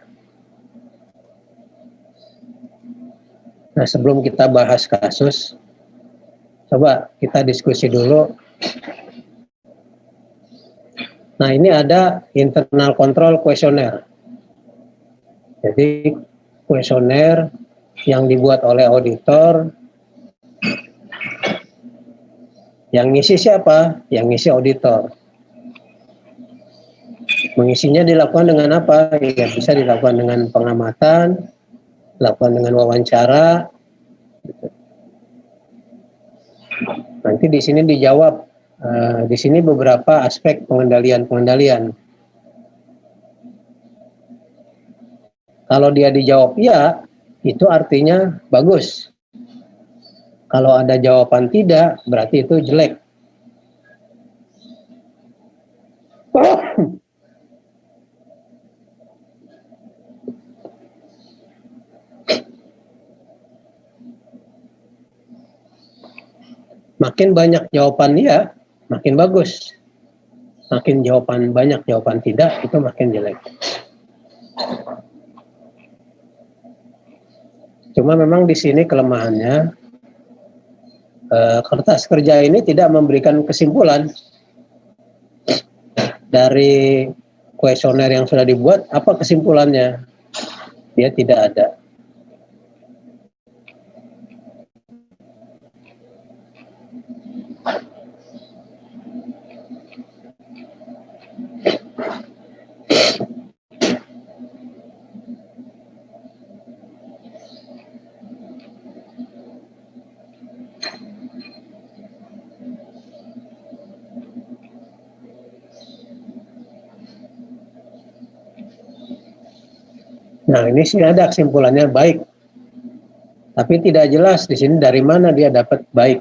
Nah, sebelum kita bahas kasus, coba kita diskusi dulu. Nah, ini ada internal control questionnaire. Jadi, kuesioner yang dibuat oleh auditor, yang ngisi siapa? Yang ngisi auditor. Mengisinya dilakukan dengan apa? Ya, bisa dilakukan dengan pengamatan, dilakukan dengan wawancara. Nanti di sini dijawab, di sini beberapa aspek pengendalian. Kalau dia dijawab ya, itu artinya bagus. Kalau ada jawaban tidak, berarti itu jelek. Makin banyak jawaban ya, makin bagus. Makin banyak jawaban tidak, itu makin jelek. Cuma memang di sini kelemahannya, kertas kerja ini tidak memberikan kesimpulan dari kuesioner yang sudah dibuat. Apa kesimpulannya? Dia tidak ada. Nah, ini sih ada kesimpulannya baik, tapi tidak jelas di sini dari mana dia dapat baik.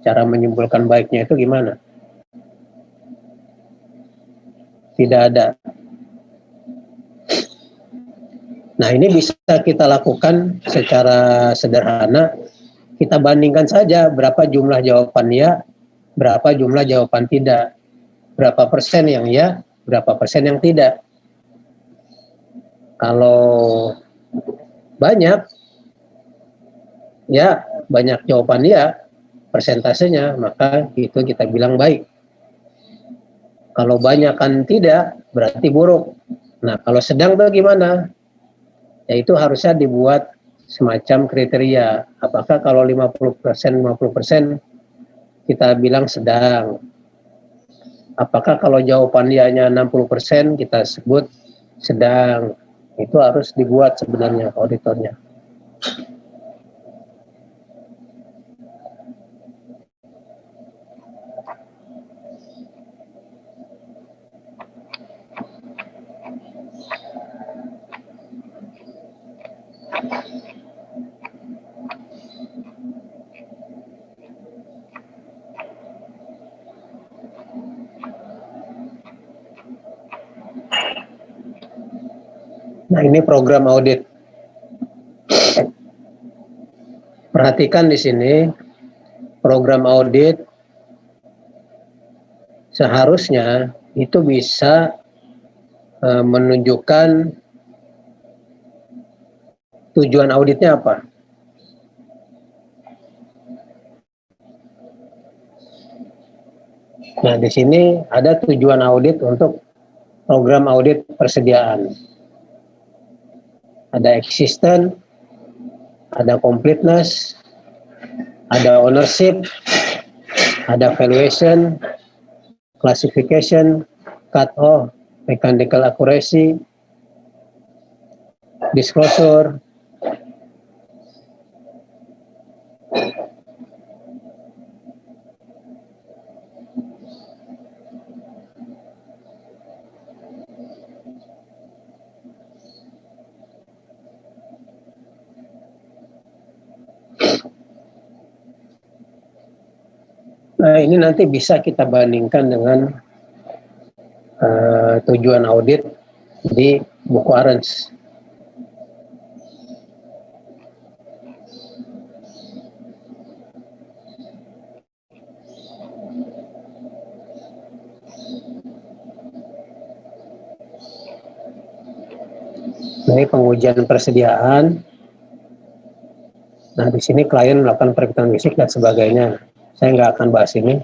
Cara menyimpulkan baiknya itu gimana? Tidak ada. Nah, ini bisa kita lakukan secara sederhana. Kita bandingkan saja berapa jumlah jawaban ya, berapa jumlah jawaban tidak, berapa persen yang ya, berapa persen yang tidak. Kalau banyak, ya banyak jawaban ya, persentasenya, maka itu kita bilang baik. Kalau banyak kan tidak, berarti buruk. Nah, kalau sedang bagaimana? Ya itu harusnya dibuat semacam kriteria. Apakah kalau 50% kita bilang sedang? Apakah kalau jawaban dia-nya 60% kita sebut sedang? Itu harus dibuat sebenarnya auditornya. Nah, ini program audit. Perhatikan di sini, program audit seharusnya itu bisa menunjukkan tujuan auditnya apa. Nah, di sini ada tujuan audit untuk program audit persediaan. Ada existence, ada completeness, ada ownership, ada valuation, classification, cut-off, mechanical accuracy, disclosure. Nah, ini nanti bisa kita bandingkan dengan tujuan audit di buku Arens. Ini pengujian persediaan. Nah, di sini klien melakukan perhitungan fisik dan sebagainya. Saya nggak akan bahas ini.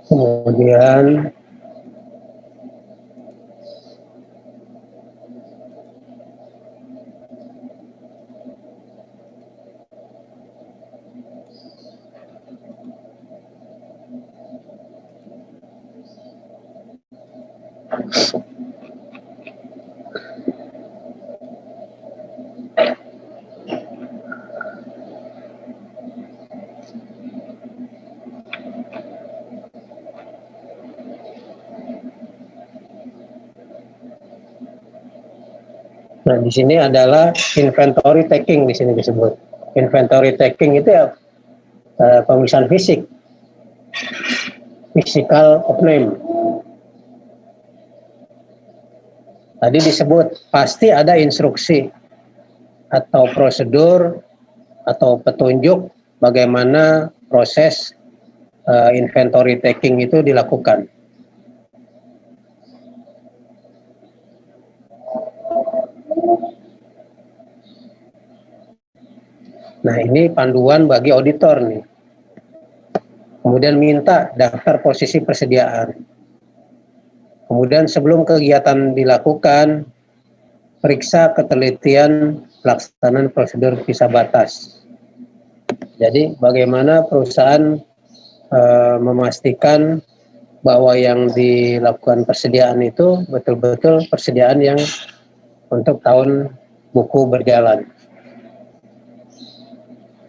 Kemudian nah, di sini adalah inventory taking, di sini disebut. Inventory taking itu ya pemeriksaan fisik, physical of name. Tadi disebut pasti ada instruksi atau prosedur atau petunjuk bagaimana proses inventory taking itu dilakukan. Nah, ini panduan bagi auditor nih. Kemudian minta daftar posisi persediaan. Kemudian sebelum kegiatan dilakukan, periksa ketelitian pelaksanaan prosedur visa batas. Jadi bagaimana perusahaan memastikan bahwa yang dilakukan persediaan itu betul-betul persediaan yang untuk tahun buku berjalan.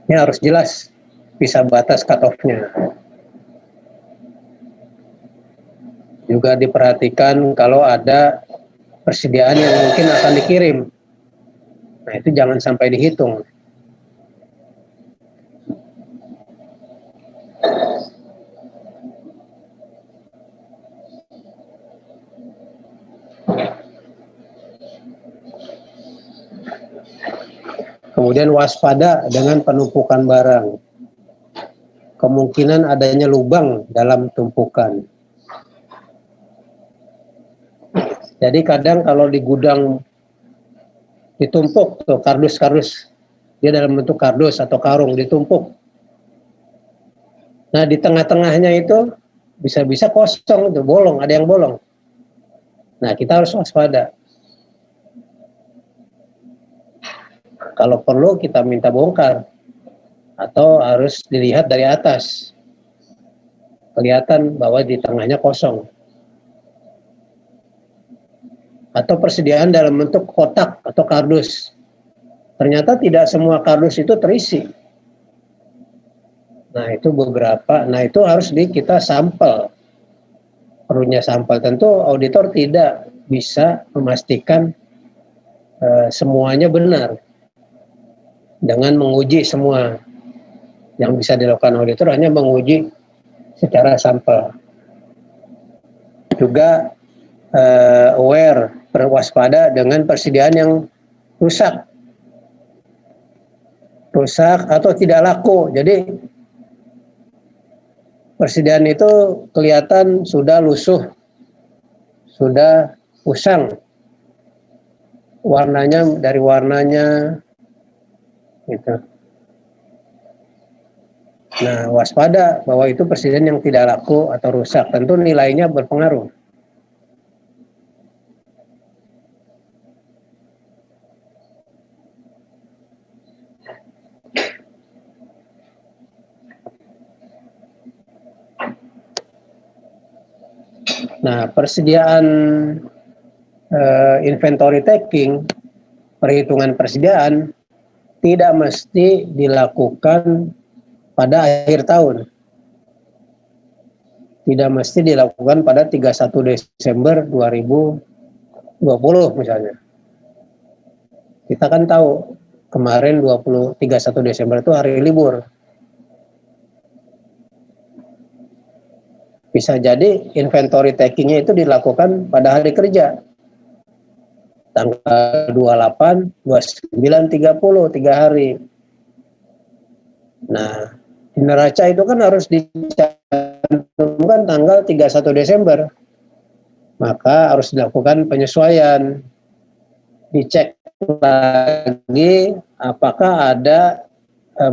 Ini harus jelas visa batas cut-off-nya. Juga diperhatikan kalau ada persediaan yang mungkin akan dikirim. Nah, itu jangan sampai dihitung. Kemudian waspada dengan penumpukan barang. Kemungkinan adanya lubang dalam tumpukan. Jadi kadang kalau di gudang ditumpuk tuh kardus-kardus, dia dalam bentuk kardus atau karung ditumpuk. Nah, di tengah-tengahnya itu bisa-bisa kosong itu, bolong, ada yang bolong. Nah, kita harus waspada. Kalau perlu kita minta bongkar atau harus dilihat dari atas. Kelihatan bahwa di tengahnya kosong. Atau persediaan dalam bentuk kotak atau kardus. Ternyata tidak semua kardus itu terisi. Nah, itu beberapa. Nah, itu harus kita sampel. Perlunya sampel. Tentu auditor tidak bisa memastikan semuanya benar. Dengan menguji semua. Yang bisa dilakukan auditor hanya menguji secara sampel. Juga aware, berwaspada dengan persediaan yang rusak atau tidak laku. Jadi persediaan itu kelihatan sudah lusuh, sudah usang, dari warnanya gitu. Nah, waspada bahwa itu persediaan yang tidak laku atau rusak, tentu nilainya berpengaruh. Nah, persediaan inventory taking, perhitungan persediaan tidak mesti dilakukan pada akhir tahun. Tidak mesti dilakukan pada 31 Desember 2020 misalnya. Kita kan tahu kemarin 31 Desember itu hari libur. Bisa jadi inventory takingnya itu dilakukan pada hari kerja. Tanggal 28, 29, 30, 3 hari. Nah, di neraca itu kan harus dicantumkan tanggal 31 Desember. Maka harus dilakukan penyesuaian. Dicek lagi apakah ada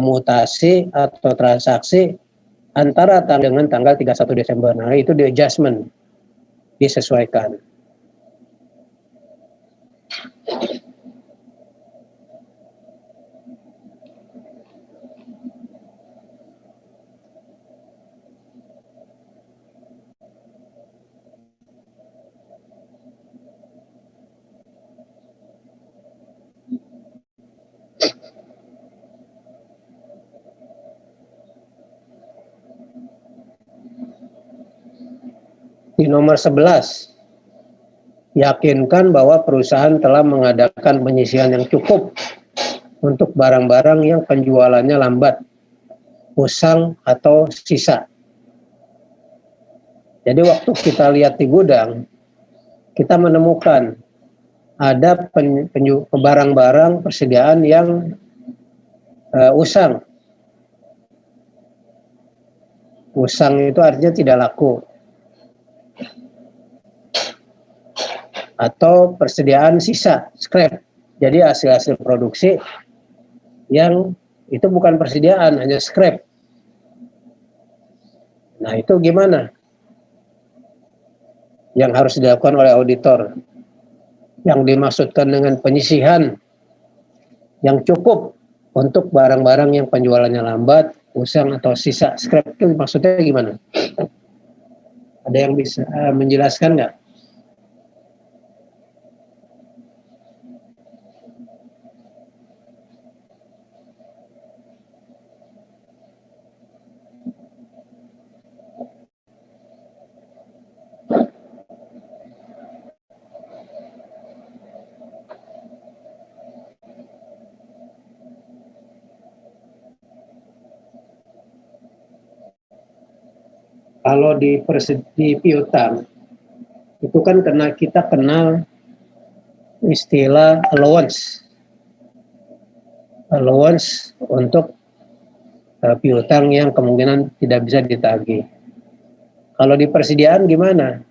mutasi atau transaksi antara dengan tanggal 31 Desember. Nah, itu di adjustment, disesuaikan. Di nomor 11, yakinkan bahwa perusahaan telah mengadakan penyisihan yang cukup untuk barang-barang yang penjualannya lambat, usang, atau sisa. Jadi waktu kita lihat di gudang, kita menemukan ada barang-barang persediaan yang usang. Usang itu artinya tidak laku. Atau persediaan sisa, scrap. Jadi hasil-hasil produksi yang itu bukan persediaan, hanya scrap. Nah, itu gimana? Yang harus dilakukan oleh auditor. Yang dimaksudkan dengan penyisihan yang cukup untuk barang-barang yang penjualannya lambat, usang, atau sisa scrap, itu maksudnya gimana? Ada yang bisa menjelaskan nggak? Kalau di piutang, itu kan kita kenal istilah allowance. Allowance untuk piutang yang kemungkinan tidak bisa ditagih. Kalau di persediaan gimana?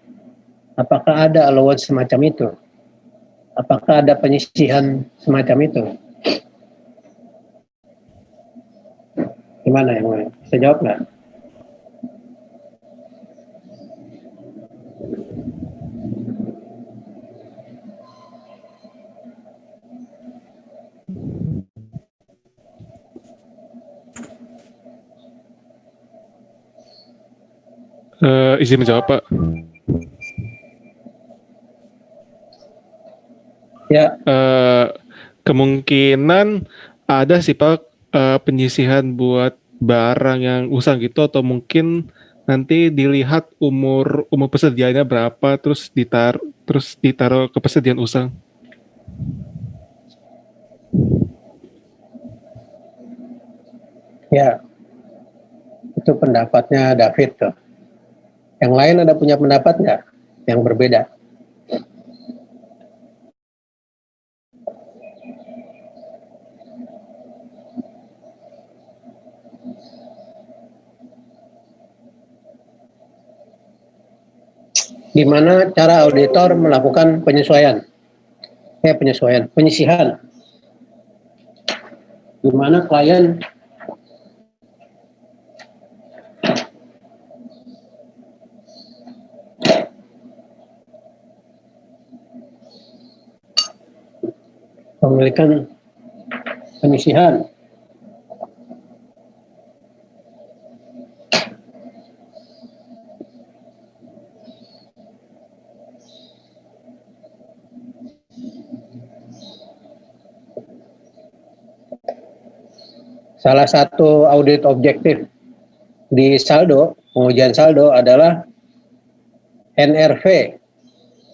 Apakah ada allowance semacam itu? Apakah ada penyisihan semacam itu? Gimana yang lain? Bisa jawab nggak? Izin menjawab, Pak. Ya. Kemungkinan ada sih, Pak, penyisihan buat barang yang usang gitu, atau mungkin nanti dilihat umur persediaannya berapa, terus ditaruh ke persediaan usang. Ya, itu pendapatnya David tuh. Yang lain ada punya pendapat nggak yang berbeda? di mana cara auditor melakukan penyisihan, di mana klien memiliki penyisihan. Salah satu audit objektif di saldo, pengujian saldo adalah NRV.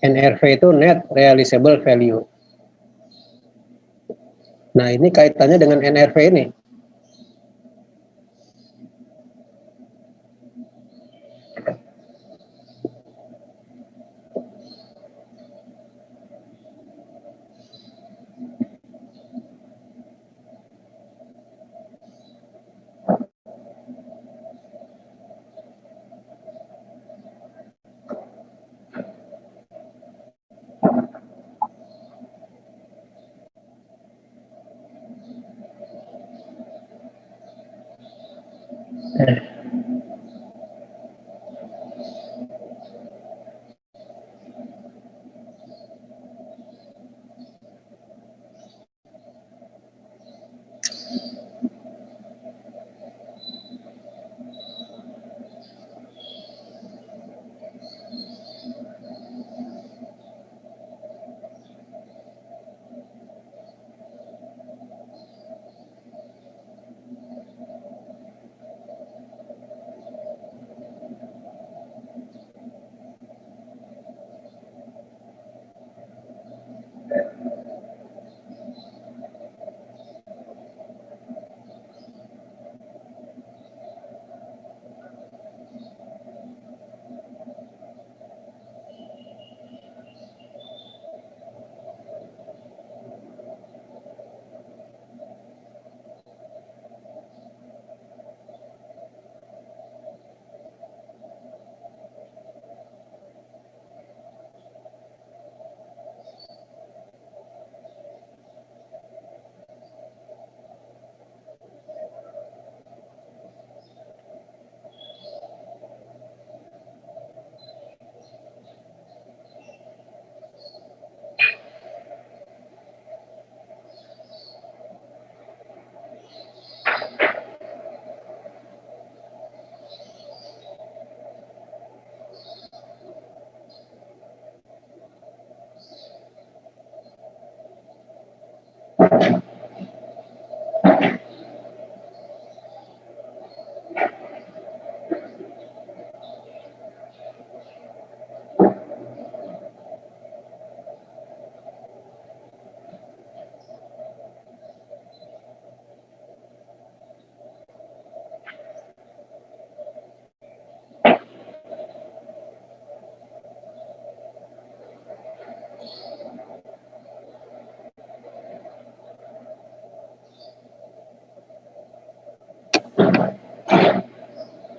NRV itu Net Realizable Value. Nah, ini kaitannya dengan NRV ini.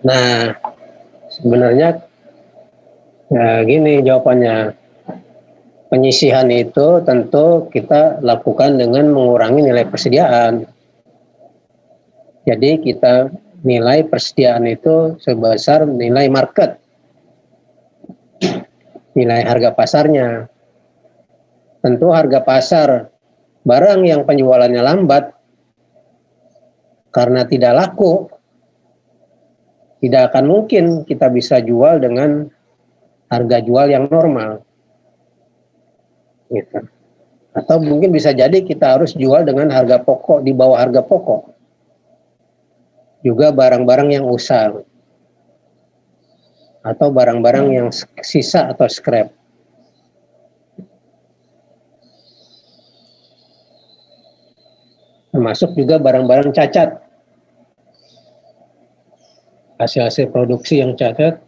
Nah, sebenarnya ya gini jawabannya. Penyisihan itu tentu kita lakukan dengan mengurangi nilai persediaan. Jadi kita nilai persediaan itu sebesar nilai market, nilai harga pasarnya. Tentu harga pasar barang yang penjualannya lambat karena tidak laku, tidak akan mungkin kita bisa jual dengan harga jual yang normal. Gitu. Atau mungkin bisa jadi kita harus jual dengan harga pokok di bawah harga pokok. Juga barang-barang yang usang atau barang-barang yang sisa atau scrap. Termasuk juga barang-barang cacat. Hasil-hasil produksi yang cacat.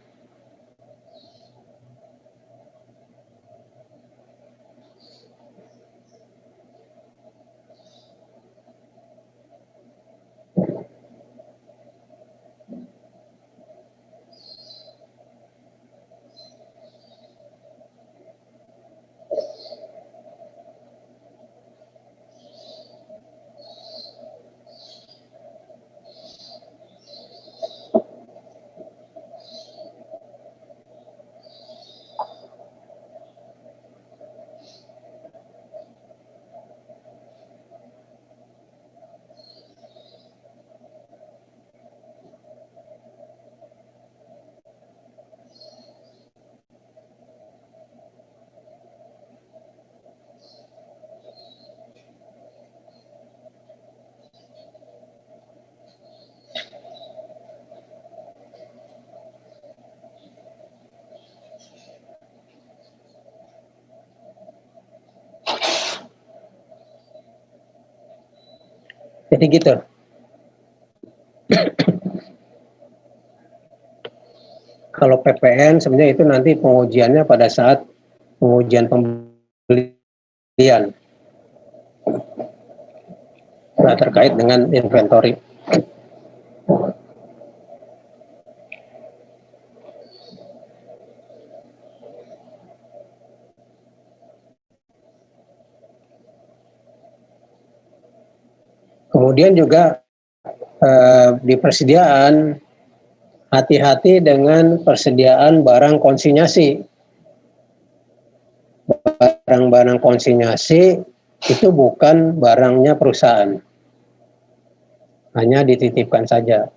Jadi gitu. Kalau PPN sebenarnya itu nanti pengujiannya pada saat pengujian pembelian. Nah, terkait dengan inventory. Kemudian juga di persediaan, hati-hati dengan persediaan barang konsinyasi. Barang-barang konsinyasi itu bukan barangnya perusahaan, hanya dititipkan saja.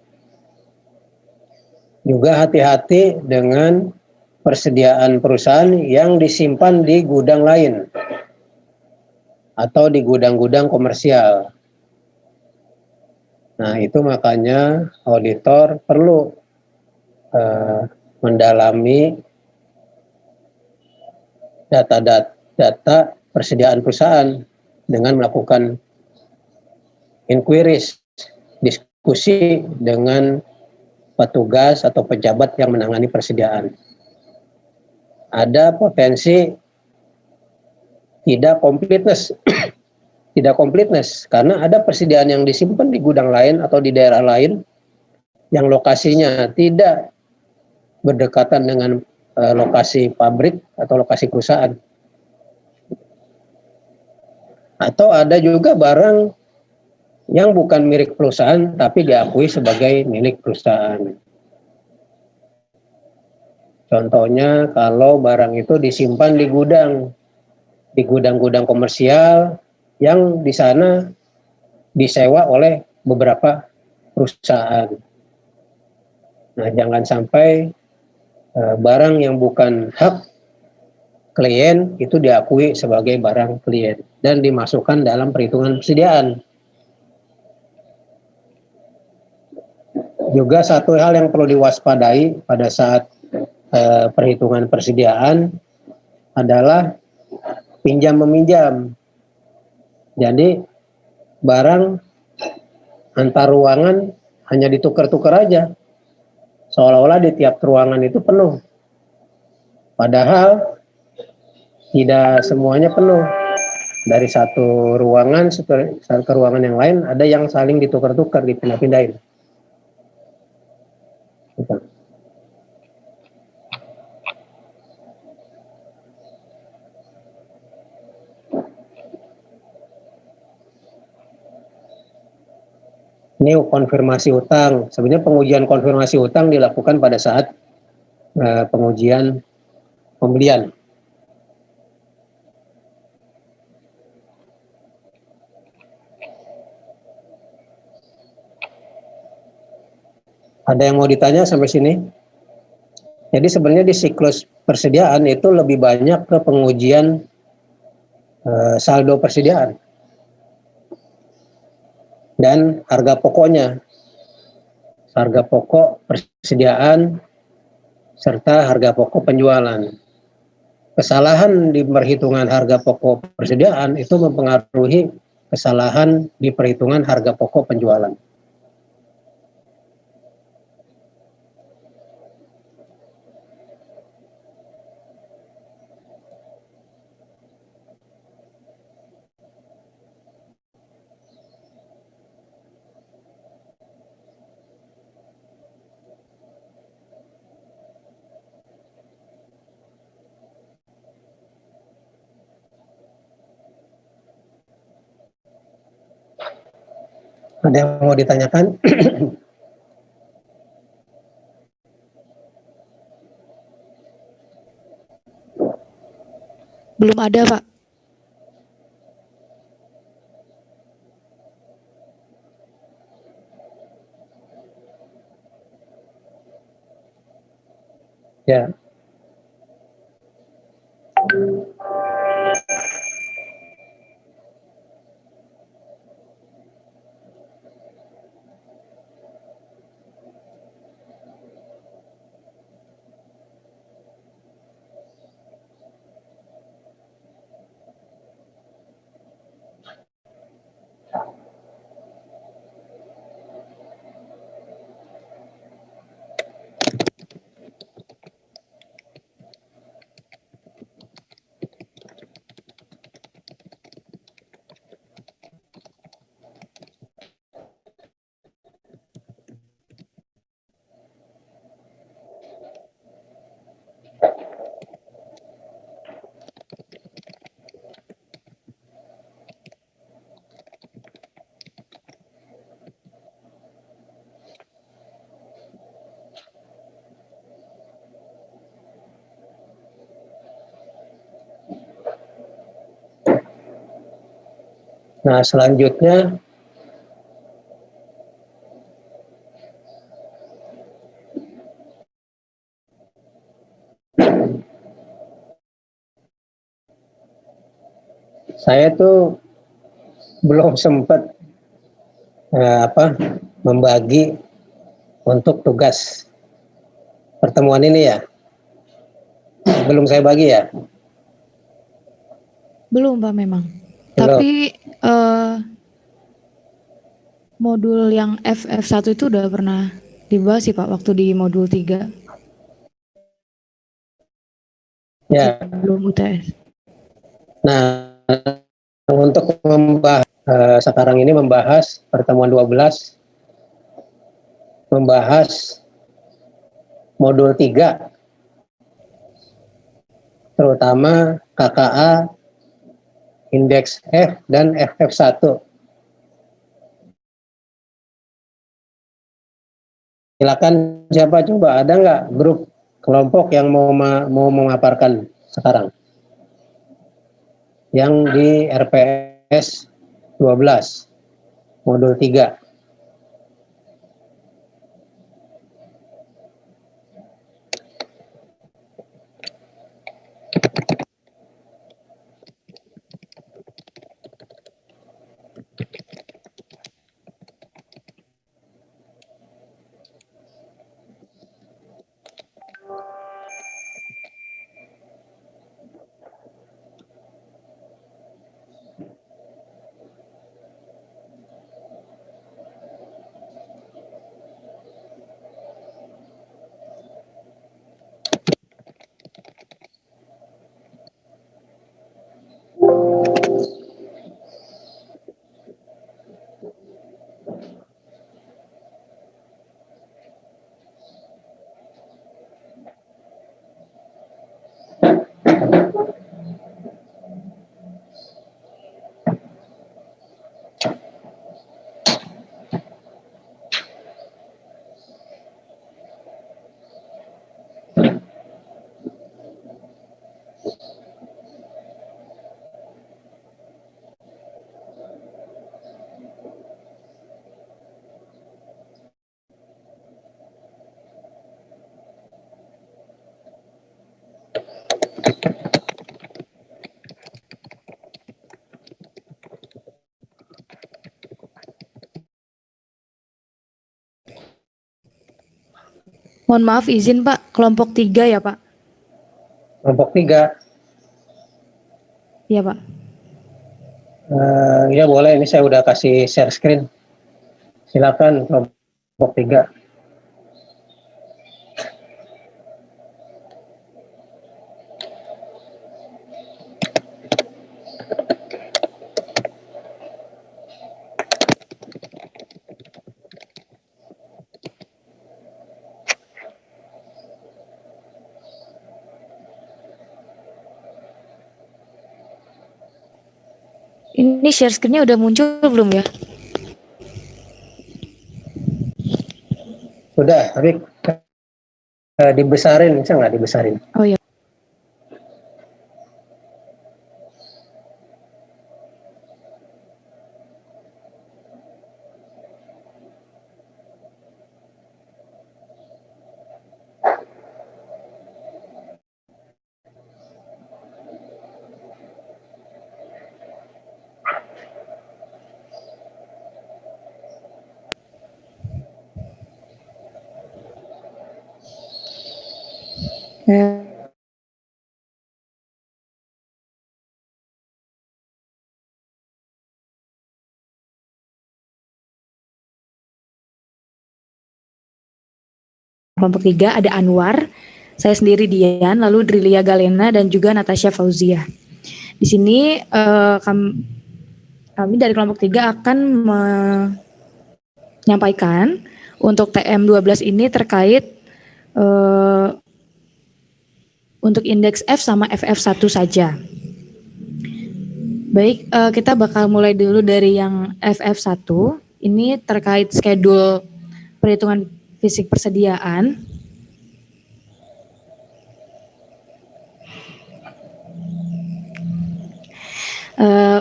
Juga hati-hati dengan persediaan perusahaan yang disimpan di gudang lain atau di gudang-gudang komersial. Nah, itu makanya auditor perlu mendalami data persediaan perusahaan dengan melakukan inquiries, diskusi dengan petugas atau pejabat yang menangani persediaan. Ada potensi tidak completeness karena ada persediaan yang disimpan di gudang lain atau di daerah lain yang lokasinya tidak berdekatan dengan lokasi pabrik atau lokasi perusahaan. Atau ada juga barang yang bukan milik perusahaan tapi diakui sebagai milik perusahaan. Contohnya kalau barang itu disimpan di gudang-gudang komersial yang di sana disewa oleh beberapa perusahaan. Nah, jangan sampai barang yang bukan hak klien itu diakui sebagai barang klien dan dimasukkan dalam perhitungan persediaan. Juga satu hal yang perlu diwaspadai pada saat perhitungan persediaan adalah pinjam meminjam. Jadi barang antar ruangan hanya ditukar-tukar aja, seolah-olah di tiap ruangan itu penuh. Padahal tidak semuanya penuh. Dari satu ruangan ke ruangan yang lain ada yang saling ditukar-tukar, dipindah-pindahin. Gitu. Ini konfirmasi utang. Sebenarnya pengujian konfirmasi utang dilakukan pada saat pengujian pembelian. Ada yang mau ditanya sampai sini? Jadi sebenarnya di siklus persediaan itu lebih banyak ke pengujian saldo persediaan dan harga pokoknya, harga pokok persediaan serta harga pokok penjualan. Kesalahan di perhitungan harga pokok persediaan itu mempengaruhi kesalahan di perhitungan harga pokok penjualan. Ada yang mau ditanyakan? Belum ada, Pak. Ya. Nah, selanjutnya saya tuh belum sempat membagi untuk tugas pertemuan ini ya. Belum saya bagi ya. Belum Pak memang. Belum. Tapi modul yang FF1 itu udah pernah dibahas sih Pak waktu di modul 3 Ya. sebelum UTS. Nah, untuk membahas sekarang ini membahas pertemuan 12, membahas modul 3, terutama KKA, indeks F dan FF1. Silakan, siapa coba, ada nggak grup kelompok yang mau memaparkan sekarang? Yang di RPS 12, modul 3. Mohon maaf izin Pak, kelompok 3 ya Pak? Kelompok 3. Iya Pak. Ya boleh, ini saya udah kasih share screen. Silakan kelompok 3. Ini share screen-nya udah muncul belum ya? Sudah, tapi dibesarin, bisa nggak dibesarin? Oh ya. Kelompok 3 ada Anwar, saya sendiri Dian, lalu Drilia Galena dan juga Natasha Fauzia. Di sini kami dari kelompok 3 akan menyampaikan untuk TM12 ini terkait untuk indeks F sama FF1 saja. Baik, kita bakal mulai dulu dari yang FF1. Ini terkait schedule perhitungan fisik persediaan.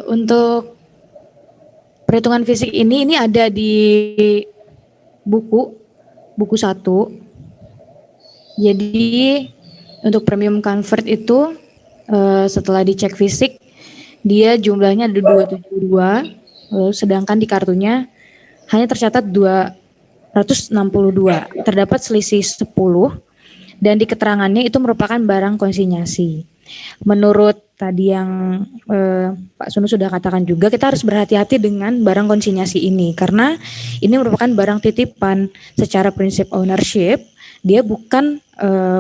Untuk perhitungan fisik ini ada di buku 1. Jadi untuk premium convert itu setelah dicek fisik dia jumlahnya ada 272, sedangkan di kartunya hanya tercatat 262. Terdapat selisih 10 dan di keterangannya itu merupakan barang konsinyasi. Menurut tadi yang Pak Sunu sudah katakan juga, kita harus berhati-hati dengan barang konsinyasi ini karena ini merupakan barang titipan. Secara prinsip ownership dia bukan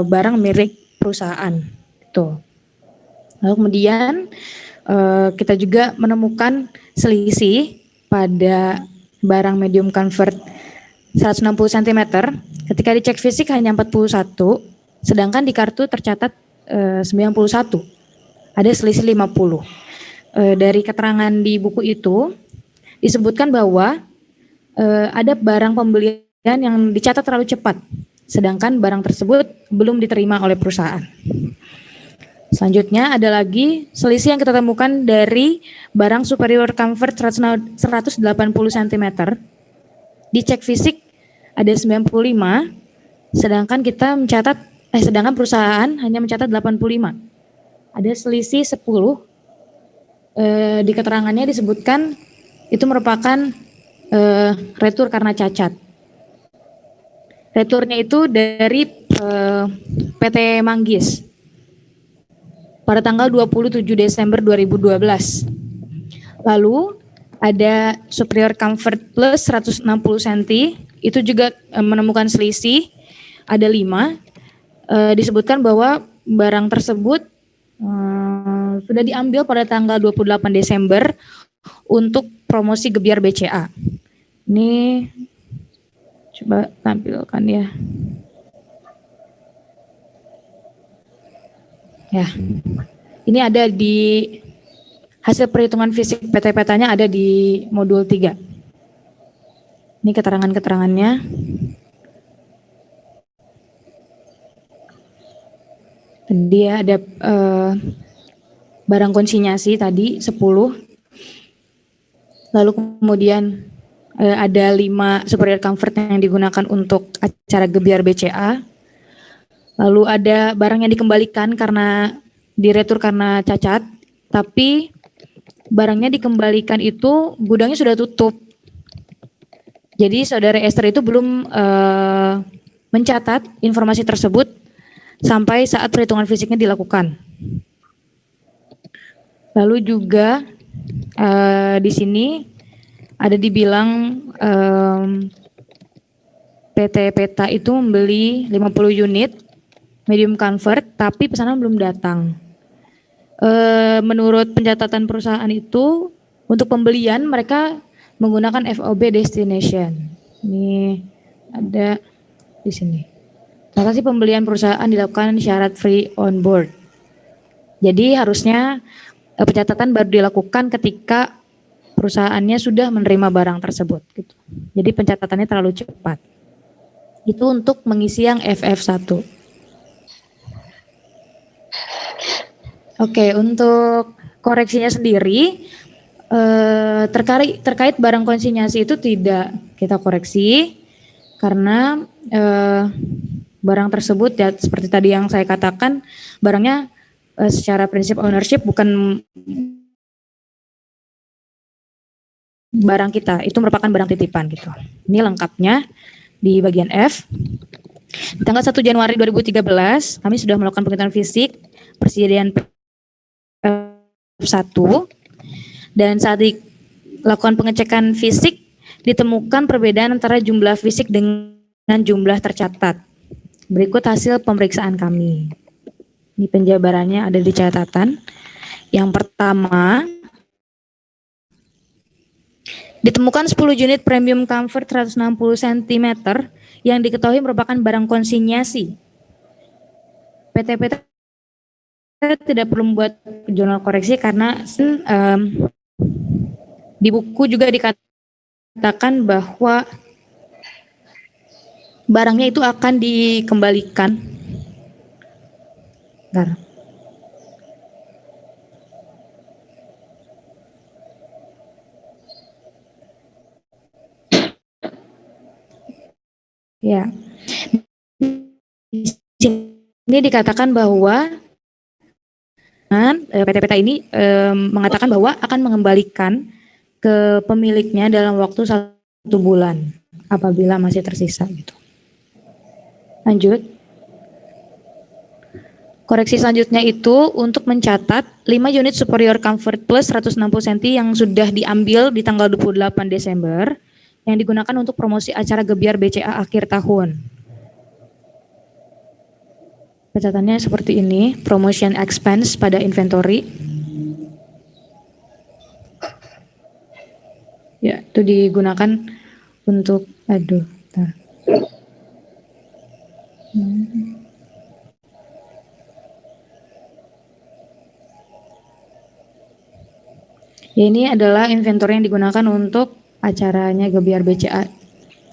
barang milik perusahaan. Tuh. Lalu kemudian kita juga menemukan selisih pada barang medium convert 160 cm. Ketika dicek fisik hanya 41, sedangkan di kartu tercatat 91. Ada selisih 50. Dari keterangan di buku itu disebutkan bahwa ada barang pembelian yang dicatat terlalu cepat, sedangkan barang tersebut belum diterima oleh perusahaan. Selanjutnya ada lagi selisih yang kita temukan dari barang superior comfort 180 cm. Dicek fisik ada 95, sedangkan perusahaan hanya mencatat 85. Ada selisih 10. Di keterangannya disebutkan itu merupakan retur karena cacat. Returnya itu dari PT Manggis pada tanggal 27 Desember 2012. Lalu ada Superior Comfort Plus 160 cm, itu juga menemukan selisih, ada 5. Disebutkan bahwa barang tersebut sudah diambil pada tanggal 28 Desember untuk promosi Gebyar BCA. Ini coba tampilkan ya. Ya, ini ada di hasil perhitungan fisik PT petanya ada di modul 3. Ini keterangan-keterangannya. Dia ada barang konsinyasi tadi 10. Lalu kemudian ada 5 superior comfort yang digunakan untuk acara Gebyar BCA. Lalu ada barang yang dikembalikan karena diretur karena cacat, tapi barangnya dikembalikan itu gudangnya sudah tutup. Jadi saudara Esther itu belum mencatat informasi tersebut sampai saat perhitungan fisiknya dilakukan. Lalu juga di sini ada dibilang PT Peta itu membeli 50 unit medium comfort, tapi pesanan belum datang. Menurut pencatatan perusahaan itu, untuk pembelian mereka menggunakan FOB destination. Ini ada di sini. Transaksi pembelian perusahaan dilakukan syarat free on board. Jadi harusnya pencatatan baru dilakukan ketika perusahaannya sudah menerima barang tersebut. Gitu. Jadi pencatatannya terlalu cepat. Itu untuk mengisi yang FF1. Oke, untuk koreksinya sendiri terkait barang konsinyasi itu tidak kita koreksi karena barang tersebut ya seperti tadi yang saya katakan barangnya secara prinsip ownership bukan barang kita, itu merupakan barang titipan gitu. Ini lengkapnya di bagian F. Di tanggal 1 Januari 2013 kami sudah melakukan penghitungan fisik persediaan F1 dan saat dilakukan pengecekan fisik ditemukan perbedaan antara jumlah fisik dengan jumlah tercatat. Berikut hasil pemeriksaan kami. Ini penjabarannya ada di catatan. Yang pertama, ditemukan 10 unit premium comfort 160 cm yang diketahui merupakan barang konsinyasi. PT tidak perlu membuat jurnal koreksi karena di buku juga dikatakan bahwa barangnya itu akan dikembalikan. Bentar. Ya. Di sini dikatakan bahwa PT Peta ini mengatakan bahwa akan mengembalikan ke pemiliknya dalam waktu 1 bulan apabila masih tersisa gitu. Lanjut. Koreksi selanjutnya itu untuk mencatat 5 unit superior comfort plus 160 cm yang sudah diambil di tanggal 28 Desember yang digunakan untuk promosi acara Gebiar BCA akhir tahun. Catatannya seperti ini, promotion expense pada inventory. Ya, itu digunakan untuk, bentar. Ya, ini adalah inventory yang digunakan untuk acaranya Gebiar BCA,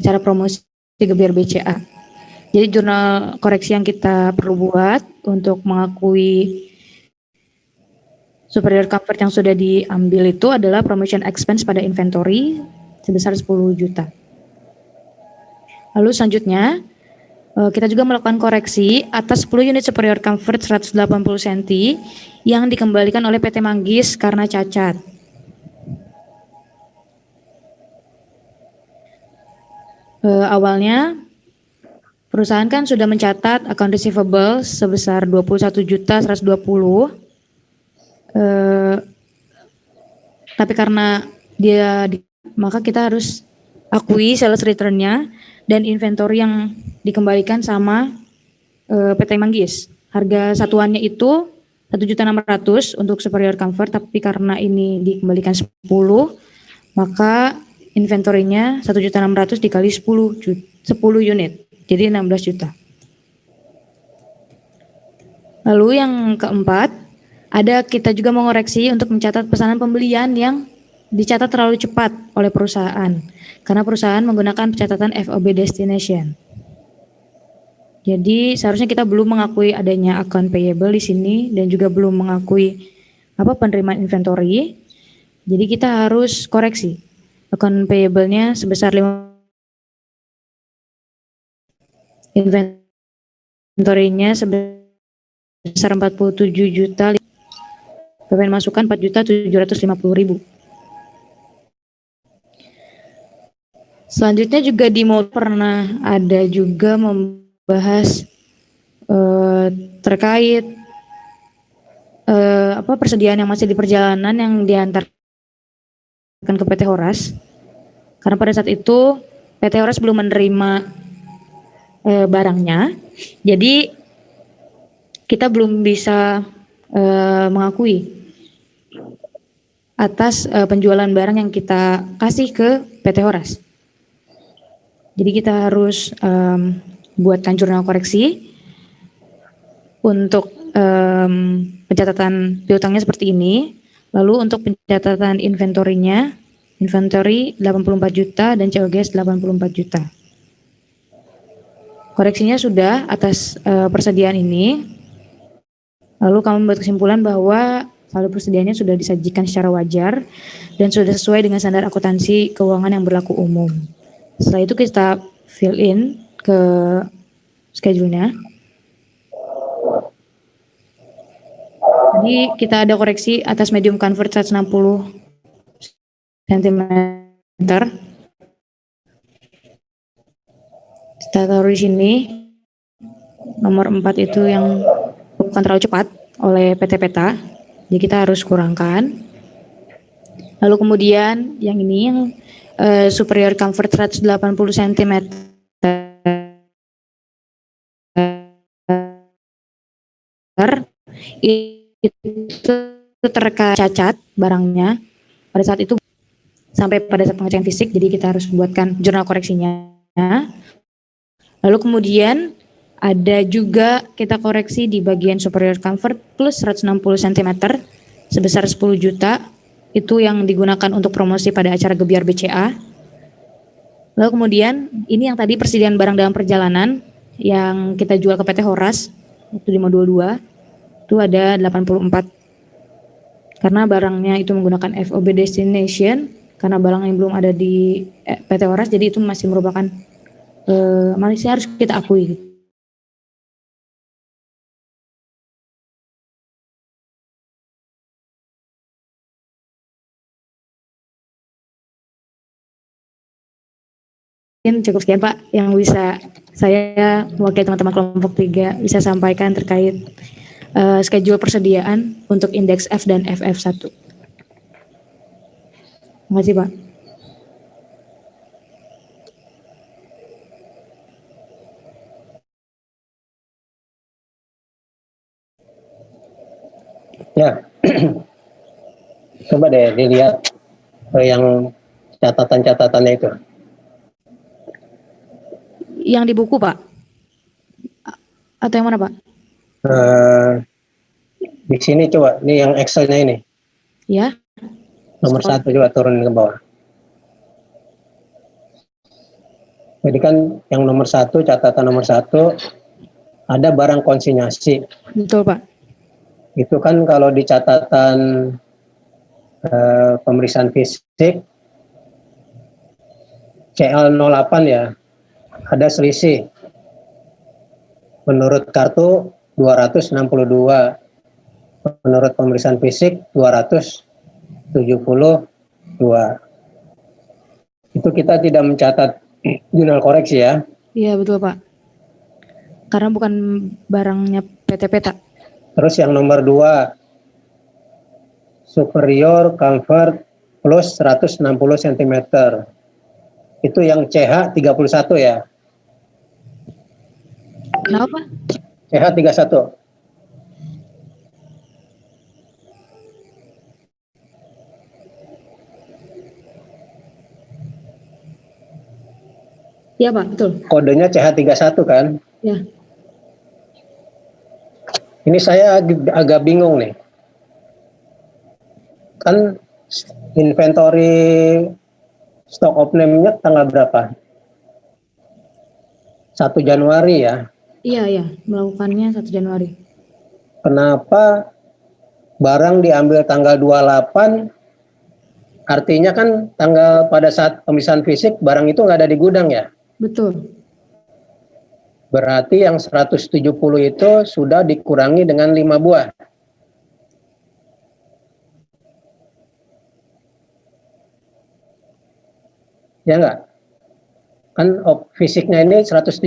acara promosi Gebiar BCA. Jadi jurnal koreksi yang kita perlu buat untuk mengakui superior comfort yang sudah diambil itu adalah promotion expense pada inventory sebesar 10 juta. Lalu selanjutnya kita juga melakukan koreksi atas 10 unit superior comfort 180 cm yang dikembalikan oleh PT Manggis karena cacat. Awalnya perusahaan kan sudah mencatat account receivable sebesar 21.120. Tapi karena maka kita harus akui sales return-nya dan inventory yang dikembalikan sama PT Manggis. Harga satuannya itu 1.600.000 untuk superior comfort, tapi karena ini dikembalikan 10, maka inventory-nya 1.600.000 dikali 10 unit. Jadi 16 juta. Lalu yang keempat, kita juga mengoreksi untuk mencatat pesanan pembelian yang dicatat terlalu cepat oleh perusahaan. Karena perusahaan menggunakan pencatatan FOB destination. Jadi seharusnya kita belum mengakui adanya account payable di sini dan juga belum mengakui penerimaan inventory. Jadi kita harus koreksi. Account payable-nya sebesar inventory-nya sebesar 47 juta, PPN masukan 4.750.000. Selanjutnya juga di pernah ada juga membahas terkait persediaan yang masih di perjalanan yang diantarkan ke PT Horas. Karena pada saat itu PT Horas belum menerima barangnya, jadi kita belum bisa mengakui atas penjualan barang yang kita kasih ke PT Horas. Jadi kita harus buatkan jurnal koreksi untuk pencatatan piutangnya seperti ini. Lalu untuk pencatatan inventory-nya, inventory 84 juta dan COGS 84 juta. Koreksinya sudah atas persediaan ini. Lalu kami membuat kesimpulan bahwa saldo persediaannya sudah disajikan secara wajar dan sudah sesuai dengan standar akuntansi keuangan yang berlaku umum. Setelah itu kita fill in ke schedule-nya. Jadi kita ada koreksi atas medium convert 160 cm. Kita taruh di sini. Nomor 4 itu yang bukan terlalu cepat oleh PT Peta. Jadi kita harus kurangkan. Lalu kemudian yang ini yang superior comfort 180 cm itu tercacat barangnya pada saat itu sampai pada saat pengecekan fisik, jadi kita harus buatkan jurnal koreksinya. Lalu kemudian ada juga kita koreksi di bagian superior comfort plus 160 cm sebesar 10 juta, itu yang digunakan untuk promosi pada acara Gebiar BCA. Lalu kemudian ini yang tadi persediaan barang dalam perjalanan yang kita jual ke PT Horas waktu di modul 2 itu ada 84 karena barangnya itu menggunakan FOB destination, karena barang yang belum ada di PT Horas, jadi itu masih merupakan Malaysia harus kita akui. Mungkin cukup sekian Pak yang bisa saya mewakili teman-teman kelompok 3 bisa sampaikan terkait schedule persediaan untuk indeks F dan FF1. Terima kasih Pak. Ya, coba deh dilihat yang catatan-catatannya itu. Yang di buku Pak? Atau yang mana Pak? Di sini coba, ini yang Excel-nya ini. Ya. Nomor 1 coba turunin ke bawah. Jadi kan yang nomor 1, catatan nomor 1, ada barang konsinyasi. Betul Pak. Itu kan kalau di catatan pemeriksaan fisik CL08 ya, ada selisih. Menurut kartu 262, menurut pemeriksaan fisik 272. Itu kita tidak mencatat jurnal koreksi ya. Iya betul Pak. Karena bukan barangnya PT Peta. Terus yang nomor 2, superior comfort plus 160 cm. Itu yang CH 31 ya. Kenapa? CH 31. Iya Pak, betul. Kodenya CH 31 kan? Ya. Ini saya agak bingung nih. Kan inventory stock of name-nya tanggal berapa? 1 Januari ya. Iya, melakukannya 1 Januari. Kenapa barang diambil tanggal 28? Artinya kan tanggal pada saat pemeriksaan fisik barang itu nggak ada di gudang ya? Betul. Berarti yang 170 itu sudah dikurangi dengan 5 buah. Ya enggak? Kan fisiknya ini 170.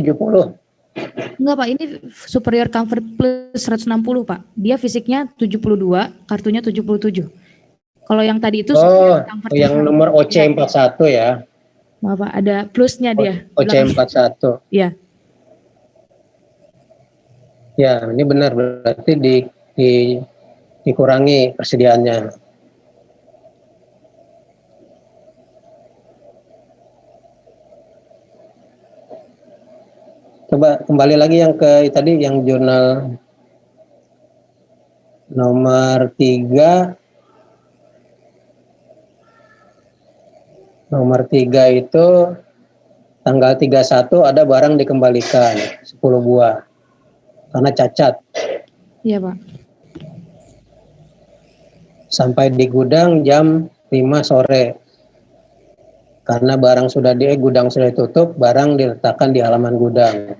Enggak Pak, ini superior comfort plus 160 Pak. Dia fisiknya 72, kartunya 77. Kalau yang tadi itu yang nomor OC41 ya. Maaf Pak, ada plusnya dia. OC41. Iya. Ya, ini benar, berarti dikurangi persediaannya. Coba kembali lagi yang ke tadi yang jurnal nomor 3. Nomor 3 itu tanggal 31 ada barang dikembalikan 10 buah karena cacat. Iya Pak. Sampai di gudang jam 5 sore. Karena barang gudang sudah ditutup, barang diletakkan di halaman gudang.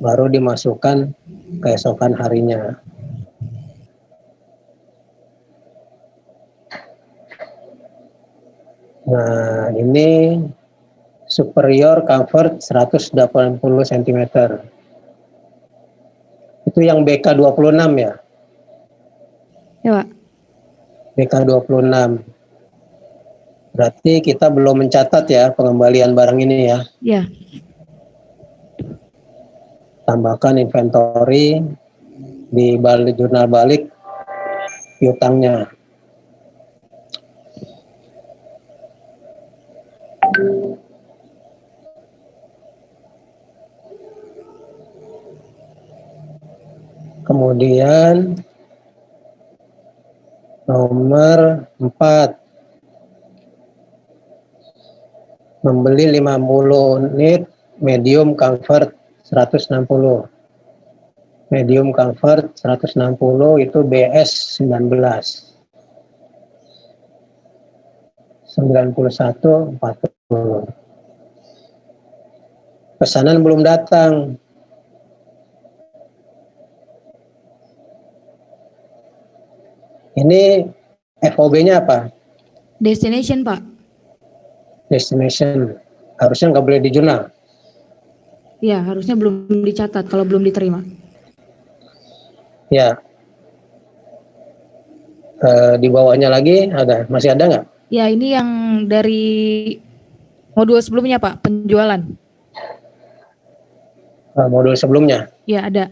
Baru dimasukkan keesokan harinya. Nah, ini superior comfort 180 cm. Itu yang BK 26 ya? Ya Pak. BK 26. Berarti kita belum mencatat ya pengembalian barang ini ya? Iya. Tambahkan inventory di jurnal balik piutangnya. Kemudian nomor 4, membeli 50 unit medium comfort 160. Medium comfort 160 itu BS 19. 91 40. Pesanan belum datang. Ini FOB-nya apa? Destination, Pak. Destination. Harusnya nggak boleh di jurnal. Ya, harusnya belum dicatat kalau belum diterima. Ya. Di bawahnya lagi masih ada nggak? Ya, ini yang dari modul sebelumnya, Pak, penjualan. Modul sebelumnya. Ya, ada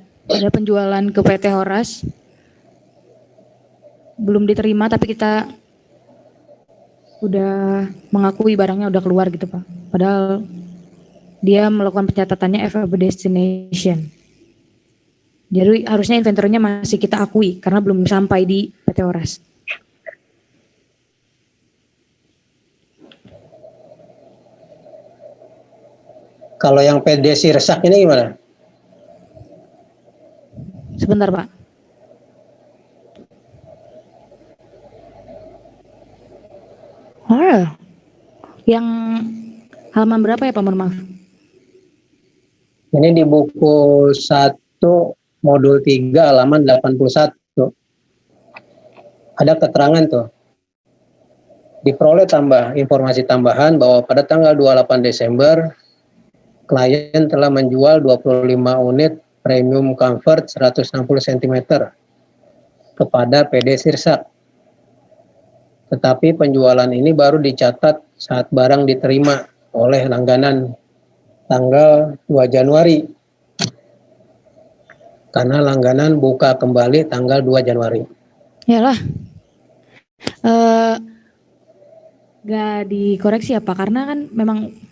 penjualan ke PT Horas. Belum diterima tapi kita udah mengakui barangnya udah keluar gitu, Pak. Padahal dia melakukan pencatatannya FAB Destination. Jadi harusnya inventornya masih kita akui karena belum sampai di PT Horas. Kalau yang PD Sirsak ini gimana? Sebentar, Pak. Oh, yang halaman berapa ya, Pak? Mohon maaf. Ini di buku 1 modul 3 halaman 81. Ada keterangan tuh. Diperoleh informasi tambahan bahwa pada tanggal 28 Desember klien telah menjual 25 unit premium comfort 160 cm kepada PD Sirsak. Tetapi penjualan ini baru dicatat saat barang diterima oleh langganan tanggal 2 Januari. Karena langganan buka kembali tanggal 2 Januari. Yalah. Gak dikoreksi apa? Karena kan memang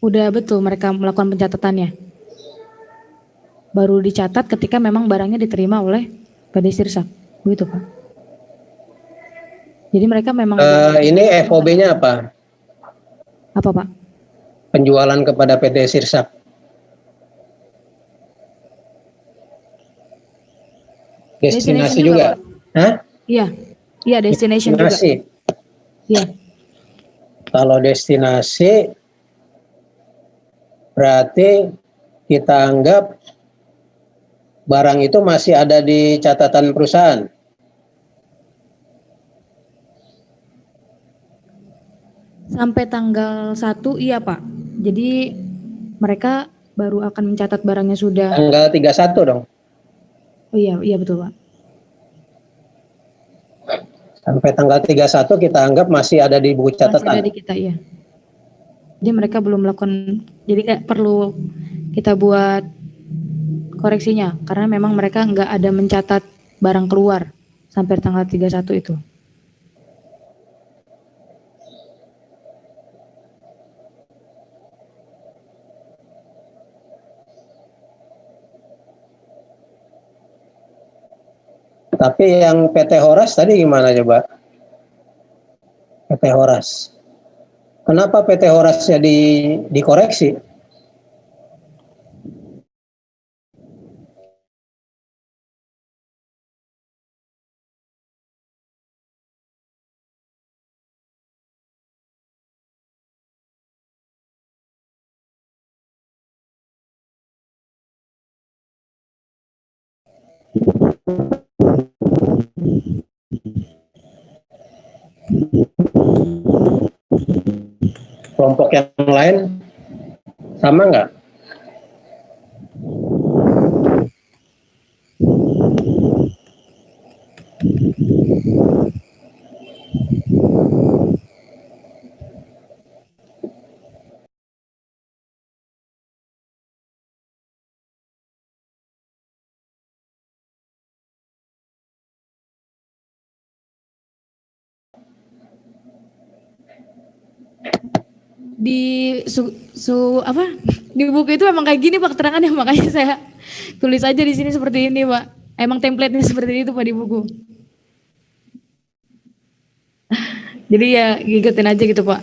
udah betul mereka melakukan pencatatannya. Baru dicatat ketika memang barangnya diterima oleh PD Sirsak. Begitu, Pak. Jadi mereka memang ini FOB-nya apa? Apa, Pak? Penjualan kepada PT Sirsak. Destinasi juga? Hah? Iya. Iya, destination juga. Iya. Kalau destinasi berarti kita anggap barang itu masih ada di catatan perusahaan. Sampai tanggal 1 iya, Pak. Jadi mereka baru akan mencatat barangnya sudah. Tanggal 31 dong. Oh iya, iya betul, Pak. Sampai tanggal 31 kita anggap masih ada di buku catatan. Masih ada di kita, iya. Jadi mereka belum melakukan, jadi kayak perlu kita buat koreksinya. Karena memang mereka nggak ada mencatat barang keluar sampai tanggal 31 itu. Tapi yang PT Horas tadi gimana coba? PT Horas. Kenapa PT Horasnya dikoreksi? Kelompok yang lain sama nggak? Di apa di buku itu emang kayak gini, Pak, keterangannya, makanya saya tulis aja di sini seperti ini, Pak. Emang template-nya seperti itu, Pak, di buku. Jadi ya ngikutin aja gitu, Pak.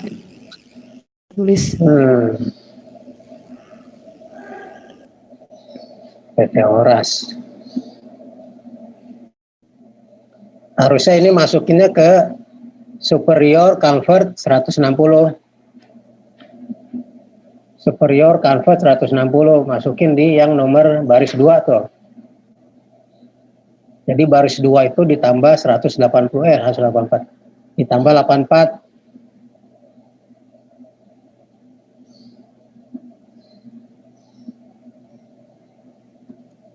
Tulis. PT Horas. Harusnya ini masukinnya ke Superior Comfort 160. superior convert 160, masukin di yang nomor baris 2 tuh. Jadi baris 2 itu ditambah 184, ditambah 84.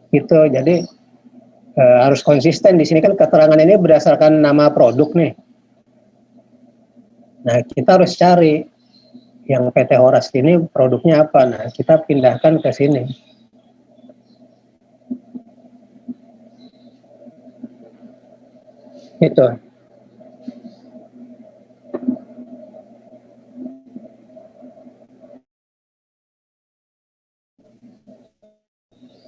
Gitu, jadi harus konsisten. Di sini kan keterangan ini berdasarkan nama produk nih. Nah, kita harus cari yang PT Horas ini produknya apa. Nah, kita pindahkan ke sini. Itu.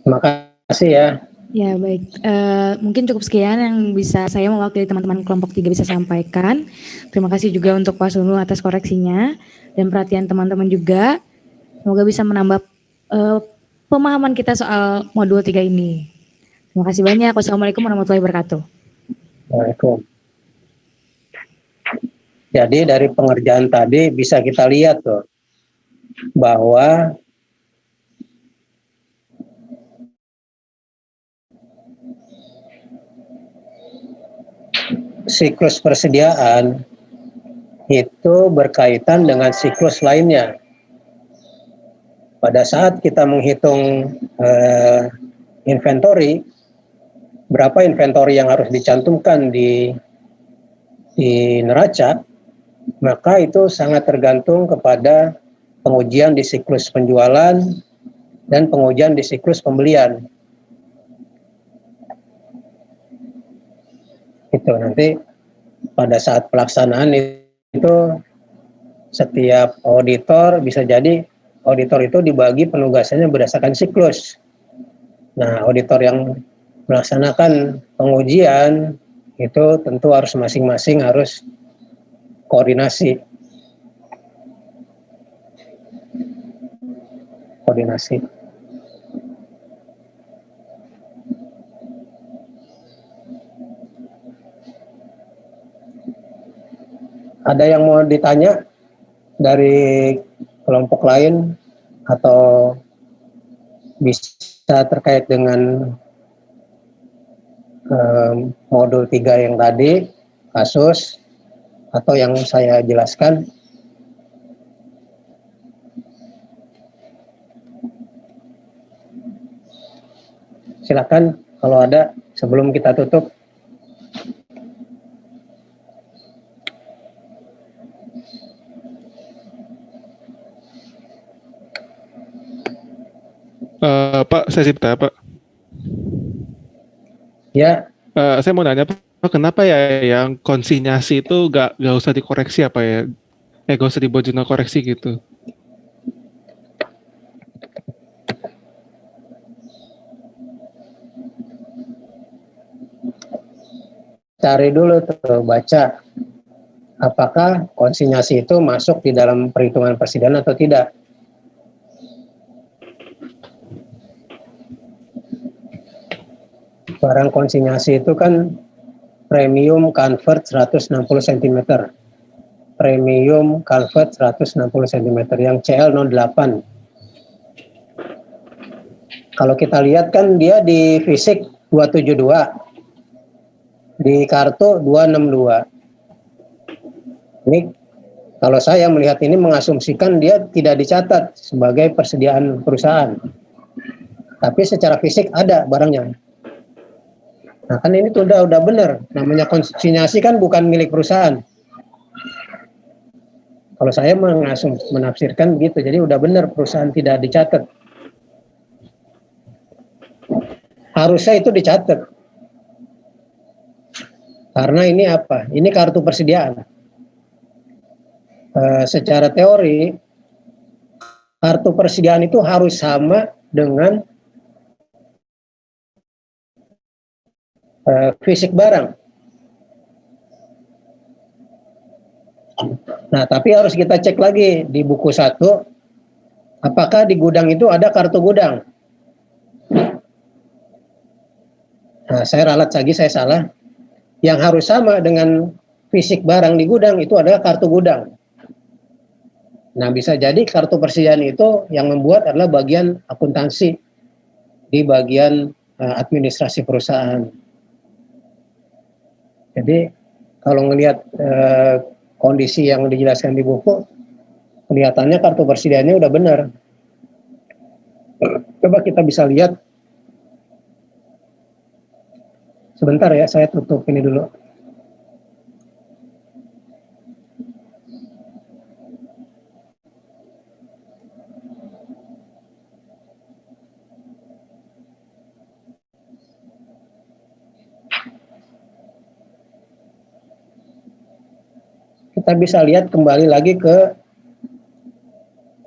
Terima kasih ya. Ya baik, mungkin cukup sekian yang bisa saya mewakili teman-teman kelompok 3 bisa sampaikan. Terima kasih juga untuk Pak Sunu atas koreksinya dan perhatian teman-teman juga. Semoga bisa menambah pemahaman kita soal modul 3 ini. Terima kasih banyak. Wassalamualaikum warahmatullahi wabarakatuh. Waalaikumsalam. Jadi dari pengerjaan tadi bisa kita lihat tuh bahwa siklus persediaan itu berkaitan dengan siklus lainnya. Pada saat kita menghitung inventory, berapa inventory yang harus dicantumkan di neraca, maka itu sangat tergantung kepada pengujian di siklus penjualan dan pengujian di siklus pembelian. Itu nanti pada saat pelaksanaan itu setiap auditor bisa jadi auditor itu dibagi penugasannya berdasarkan siklus. Nah, auditor yang melaksanakan pengujian itu tentu harus masing-masing harus koordinasi. Ada yang mau ditanya dari kelompok lain atau bisa terkait dengan modul 3 yang tadi, kasus, atau yang saya jelaskan? Silakan kalau ada sebelum kita tutup. Pak, saya Sipta, Pak. Ya. Saya mau nanya, Pak, kenapa ya yang konsinyasi itu gak usah dikoreksi apa ya? Gak usah dibuat jurnal koreksi gitu. Cari dulu tuh, baca apakah konsinyasi itu masuk di dalam perhitungan persediaan atau tidak. Barang konsinyasi itu kan premium convert 160 cm. Premium convert 160 cm yang CL08. Kalau kita lihat kan dia di fisik 272. Di kartu 262. Ini kalau saya melihat ini mengasumsikan dia tidak dicatat sebagai persediaan perusahaan. Tapi secara fisik ada barangnya. Nah kan ini tuh udah benar, namanya konsinyasi kan bukan milik perusahaan. Kalau saya menafsirkan gitu, jadi udah benar perusahaan tidak dicatat. Harusnya itu dicatat. Karena ini apa? Ini kartu persediaan. Secara teori, kartu persediaan itu harus sama dengan fisik barang. Nah, tapi harus kita cek lagi di buku 1, apakah di gudang itu ada kartu gudang. Nah, saya ralat lagi, saya salah. Yang harus sama dengan fisik barang di gudang itu adalah kartu gudang. Nah, bisa jadi kartu persediaan itu yang membuat adalah bagian akuntansi di bagian administrasi perusahaan. Jadi kalau ngelihat kondisi yang dijelaskan di buku, kelihatannya kartu persediaannya udah benar. Coba kita bisa lihat. Sebentar ya, saya tutup ini dulu. Kita bisa lihat kembali lagi ke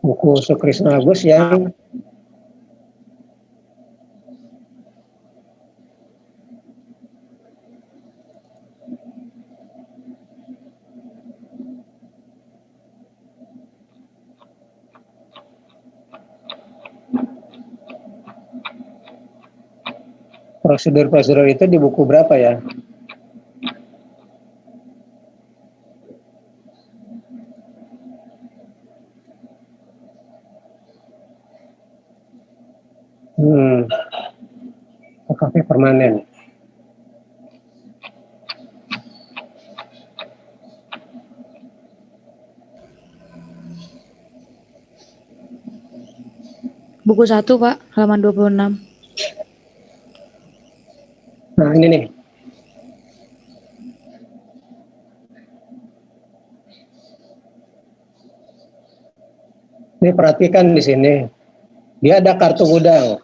buku Sukrisno Agus yang prosedur-prosedur itu di buku berapa ya? OKP permanen. Buku 1 Pak, halaman 26. Nah, ini nih. Ini perhatikan di sini. Dia ada kartu gudang.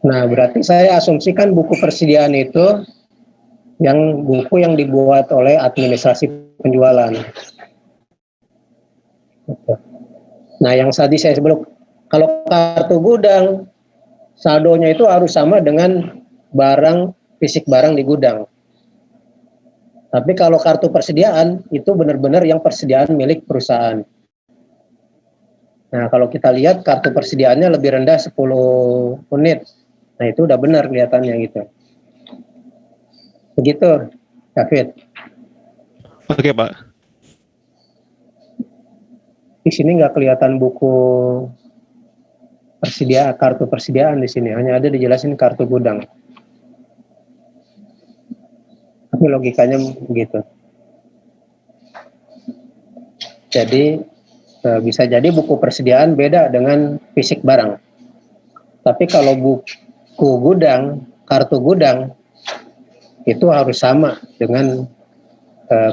Nah, berarti saya asumsikan buku persediaan itu yang buku yang dibuat oleh administrasi penjualan. Nah, yang tadi saya sebut, kalau kartu gudang, saldonya itu harus sama dengan barang, fisik barang di gudang. Tapi kalau kartu persediaan, itu benar-benar yang persediaan milik perusahaan. Nah, kalau kita lihat kartu persediaannya lebih rendah 10 unit. Nah, itu udah benar kelihatannya gitu. Begitu, David. Oke, Pak. Di sini nggak kelihatan buku persediaan, kartu persediaan di sini. Hanya ada dijelasin kartu gudang. Tapi logikanya begitu. Jadi bisa jadi buku persediaan beda dengan fisik barang. Tapi kalau buku gudang, kartu gudang, itu harus sama dengan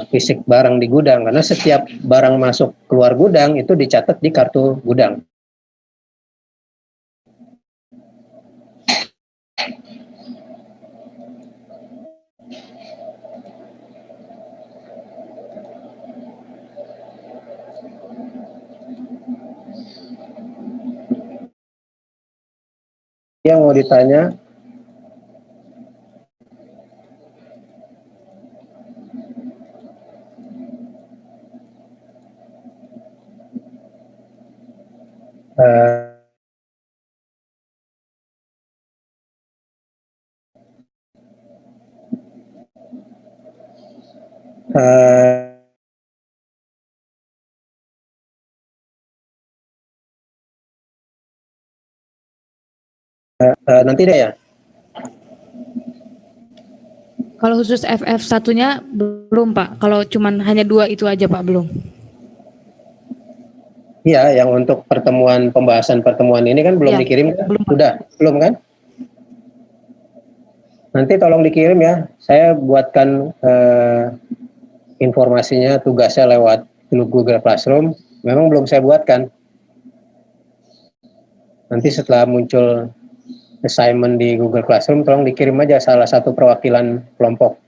fisik barang di gudang. Karena setiap barang masuk keluar gudang itu dicatat di kartu gudang. Yang mau ditanya, nanti deh ya. Kalau khusus FF1-nya belum Pak, kalau cuman hanya 2 itu aja Pak, belum. Iya, yang untuk pembahasan pertemuan ini kan belum Ya, dikirim kan? belum. Sudah, belum kan? Nanti tolong dikirim ya. Saya buatkan informasinya, tugasnya lewat Google Classroom. Memang belum saya buatkan. Nanti setelah muncul assignment di Google Classroom, tolong dikirim aja salah satu perwakilan kelompok.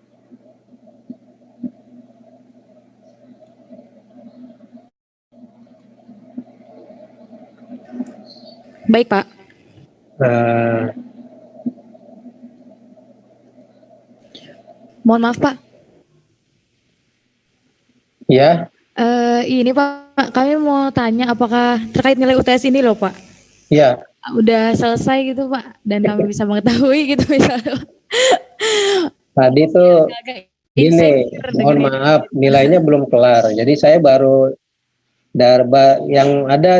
Baik Pak. Mohon maaf Pak. Ya. Ini Pak, kami mau tanya apakah terkait nilai UTS ini loh Pak. Ya. Udah selesai gitu Pak, dan kami bisa mengetahui gitu misalnya. Tadi tuh gini, mohon maaf, nilainya belum kelar. Jadi saya baru Yang ada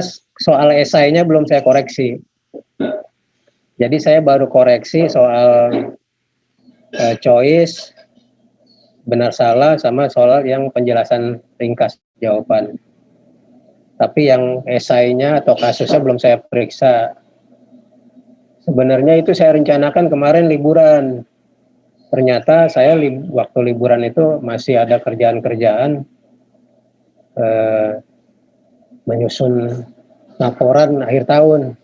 soal esainya belum saya koreksi. Jadi saya baru koreksi soal choice, benar salah, sama soal yang penjelasan ringkas jawaban. Tapi yang esainya atau kasusnya belum saya periksa. Sebenarnya itu saya rencanakan kemarin liburan. Ternyata saya waktu liburan itu masih ada kerjaan-kerjaan, menyusun laporan akhir tahun,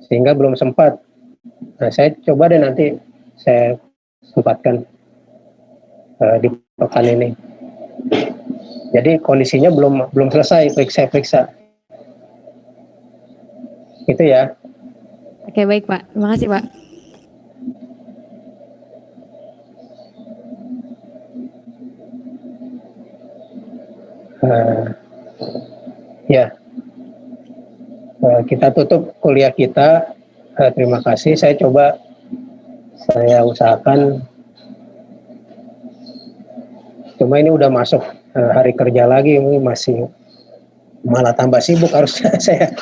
sehingga belum sempat. Nah, saya coba deh nanti saya sempatkan di pekan ini. Jadi kondisinya belum selesai periksa. Itu ya. Oke, baik Pak. Terima kasih Pak. Ya, kita tutup kuliah kita. Terima kasih. Saya usahakan. Cuma ini udah masuk hari kerja lagi, ini masih malah tambah sibuk harusnya saya